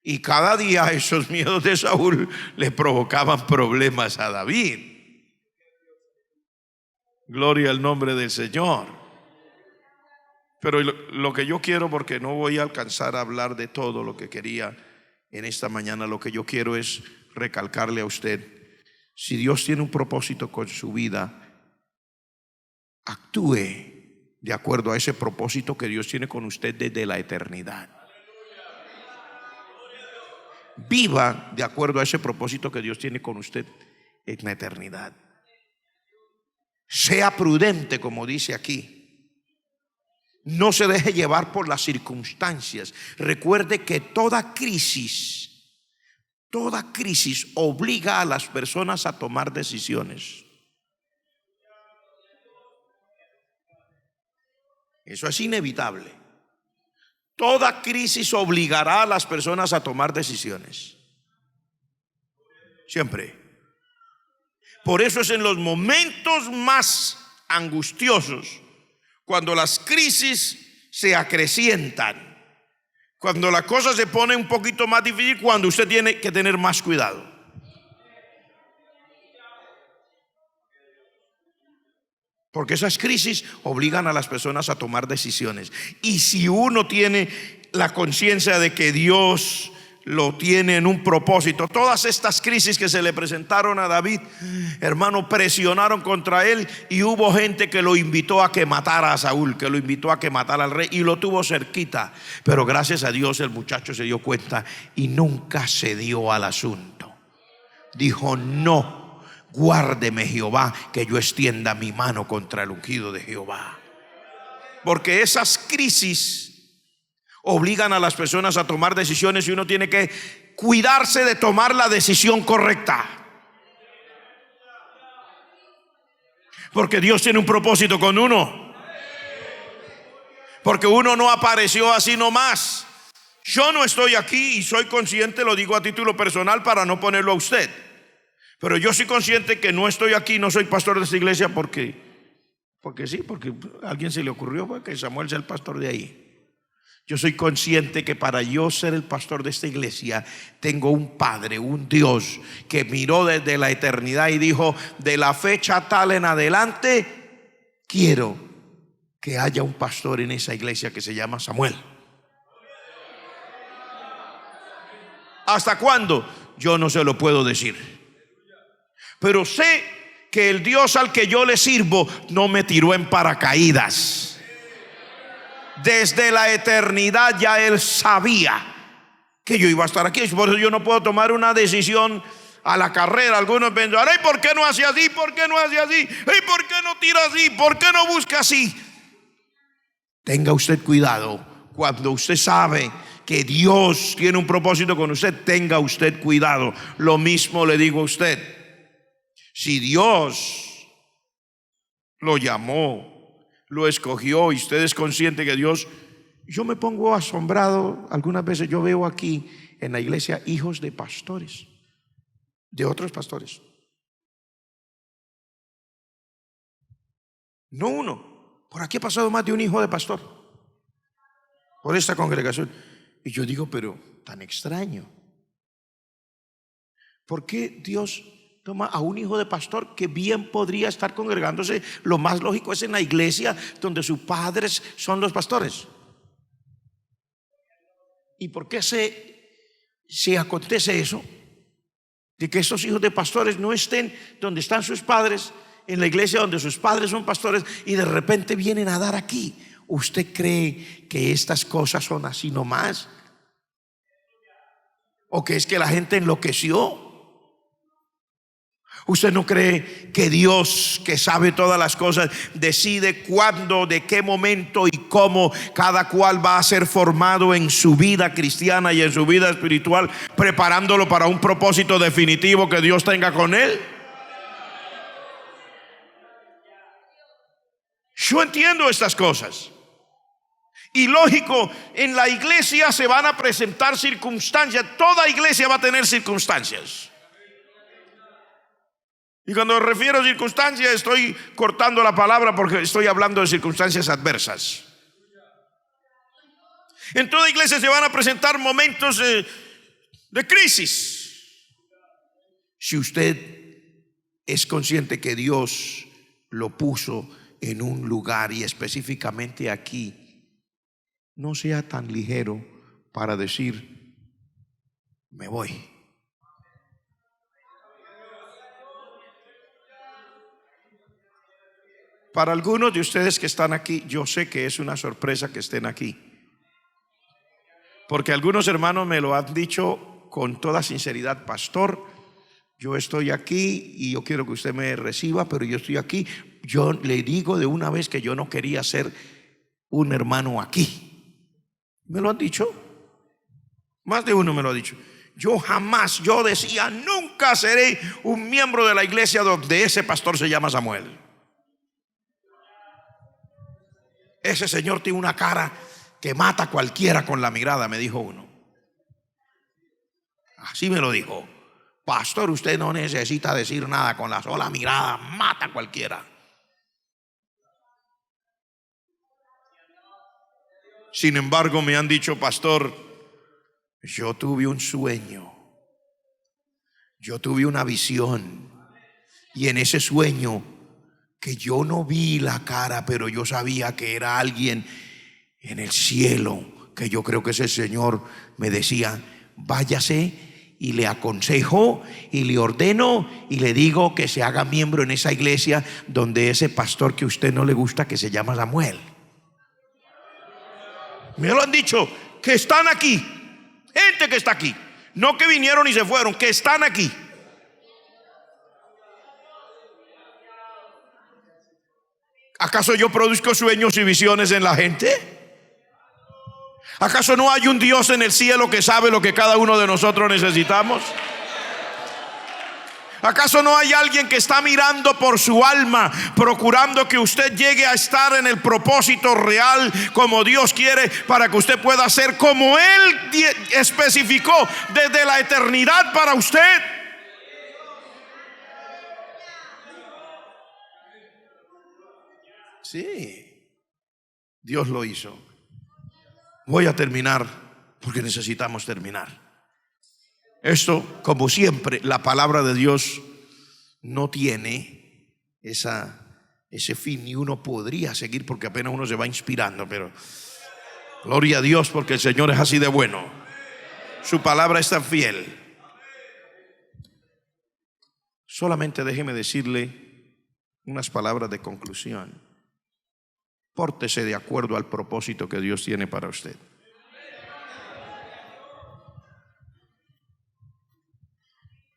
y cada día esos miedos de Saúl le provocaban problemas a David. Gloria al nombre del Señor. Pero lo que yo quiero, porque no voy a alcanzar a hablar de todo lo que quería en esta mañana, lo que yo quiero es recalcarle a usted: si Dios tiene un propósito con su vida, actúe de acuerdo a ese propósito que Dios tiene con usted desde la eternidad. Viva de acuerdo a ese propósito que Dios tiene con usted en la eternidad. Sea prudente, como dice aquí. No se deje llevar por las circunstancias. Recuerde que toda crisis obliga a las personas a tomar decisiones. Eso es inevitable. Toda crisis obligará a las personas a tomar decisiones. Siempre. Por eso es en los momentos más angustiosos, cuando las crisis se acrecientan, cuando la cosa se pone un poquito más difícil, cuando usted tiene que tener más cuidado. Porque esas crisis obligan a las personas a tomar decisiones. Y si uno tiene la conciencia de que Dios lo tiene en un propósito, todas estas crisis que se le presentaron a David, hermano, presionaron contra él, y hubo gente que lo invitó a que matara a Saúl, que lo invitó a que matara al rey, y lo tuvo cerquita. Pero gracias a Dios el muchacho se dio cuenta y nunca cedió al asunto. Dijo: no, guárdeme Jehová, que yo extienda mi mano contra el ungido de Jehová. Porque esas crisis obligan a las personas a tomar decisiones y uno tiene que cuidarse de tomar la decisión correcta. Porque Dios tiene un propósito con uno. Porque uno no apareció así nomás. Yo no estoy aquí y soy consciente, lo digo a título personal para no ponerlo a usted. Pero yo soy consciente que no estoy aquí, no soy pastor de esta iglesia porque a alguien se le ocurrió que Samuel sea el pastor de ahí. Yo soy consciente que para yo ser el pastor de esta iglesia tengo un Padre, un Dios que miró desde la eternidad y dijo: de la fecha tal en adelante quiero que haya un pastor en esa iglesia que se llama Samuel. ¿Hasta cuándo? Yo no se lo puedo decir, pero sé que el Dios al que yo le sirvo no me tiró en paracaídas. Desde la eternidad ya Él sabía que yo iba a estar aquí. Por eso yo no puedo tomar una decisión a la carrera. Algunos pensarán: ¿y por qué no hace así? ¿Por qué no hace así? ¿Y por qué no tira así? ¿Por qué no busca así? Tenga usted cuidado. Cuando usted sabe que Dios tiene un propósito con usted, tenga usted cuidado. Lo mismo le digo a usted. Si Dios lo llamó, lo escogió y usted es consciente que Dios... Yo me pongo asombrado. Algunas veces yo veo aquí en la iglesia hijos de pastores, de otros pastores. No uno. Por aquí ha pasado más de un hijo de pastor por esta congregación. Y yo digo, pero tan extraño. ¿Por qué Dios toma a un hijo de pastor que bien podría estar congregándose? Lo más lógico es en la iglesia donde sus padres son los pastores. ¿Y por qué se acontece eso? De que estos hijos de pastores no estén donde están sus padres, en la iglesia donde sus padres son pastores, y de repente vienen a dar aquí. ¿Usted cree que estas cosas son así nomás? ¿O que es que la gente enloqueció? ¿Usted no cree que Dios, que sabe todas las cosas, decide cuándo, de qué momento y cómo cada cual va a ser formado en su vida cristiana y en su vida espiritual, preparándolo para un propósito definitivo que Dios tenga con él? Yo entiendo estas cosas. Y lógico, en la iglesia se van a presentar circunstancias. Toda iglesia va a tener circunstancias. Y cuando me refiero a circunstancias, estoy cortando la palabra porque estoy hablando de circunstancias adversas. En toda iglesia se van a presentar momentos de crisis. Si usted es consciente que Dios lo puso en un lugar y específicamente aquí, no sea tan ligero para decir: me voy. Para algunos de ustedes que están aquí, yo sé que es una sorpresa que estén aquí, porque algunos hermanos me lo han dicho con toda sinceridad: pastor, yo estoy aquí y yo quiero que usted me reciba, pero yo estoy aquí. Yo le digo de una vez que yo no quería ser un hermano aquí. Me lo han dicho, más de uno me lo ha dicho. Yo decía: nunca seré un miembro de la iglesia donde ese pastor se llama Samuel. Ese señor tiene una cara que mata a cualquiera con la mirada, me dijo uno. Así me lo dijo: pastor, usted no necesita decir nada, con la sola mirada mata a cualquiera. Sin embargo, me han dicho: pastor, yo tuve un sueño, yo tuve una visión, y en ese sueño, que yo no vi la cara, pero yo sabía que era alguien en el cielo, que yo creo que ese Señor me decía: váyase y le aconsejo y le ordeno y le digo que se haga miembro en esa iglesia donde ese pastor que a usted no le gusta, que se llama Samuel. Me lo han dicho, que están aquí, gente que está aquí, no que vinieron y se fueron, que están aquí. ¿Acaso yo produzco sueños y visiones en la gente? ¿Acaso no hay un Dios en el cielo que sabe lo que cada uno de nosotros necesitamos? ¿Acaso no hay alguien que está mirando por su alma, procurando que usted llegue a estar en el propósito real como Dios quiere, para que usted pueda ser como Él especificó desde la eternidad para usted? Sí, Dios lo hizo. Voy a terminar porque necesitamos terminar. Esto, como siempre, la palabra de Dios no tiene ese fin, y uno podría seguir porque apenas uno se va inspirando, pero gloria a Dios porque el Señor es así de bueno. Su palabra es tan fiel. Solamente déjeme decirle unas palabras de conclusión. Pórtese de acuerdo al propósito que Dios tiene para usted.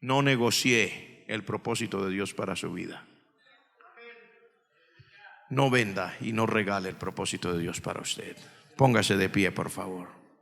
No negocie el propósito de Dios para su vida. No venda y no regale el propósito de Dios para usted. Póngase de pie, por favor.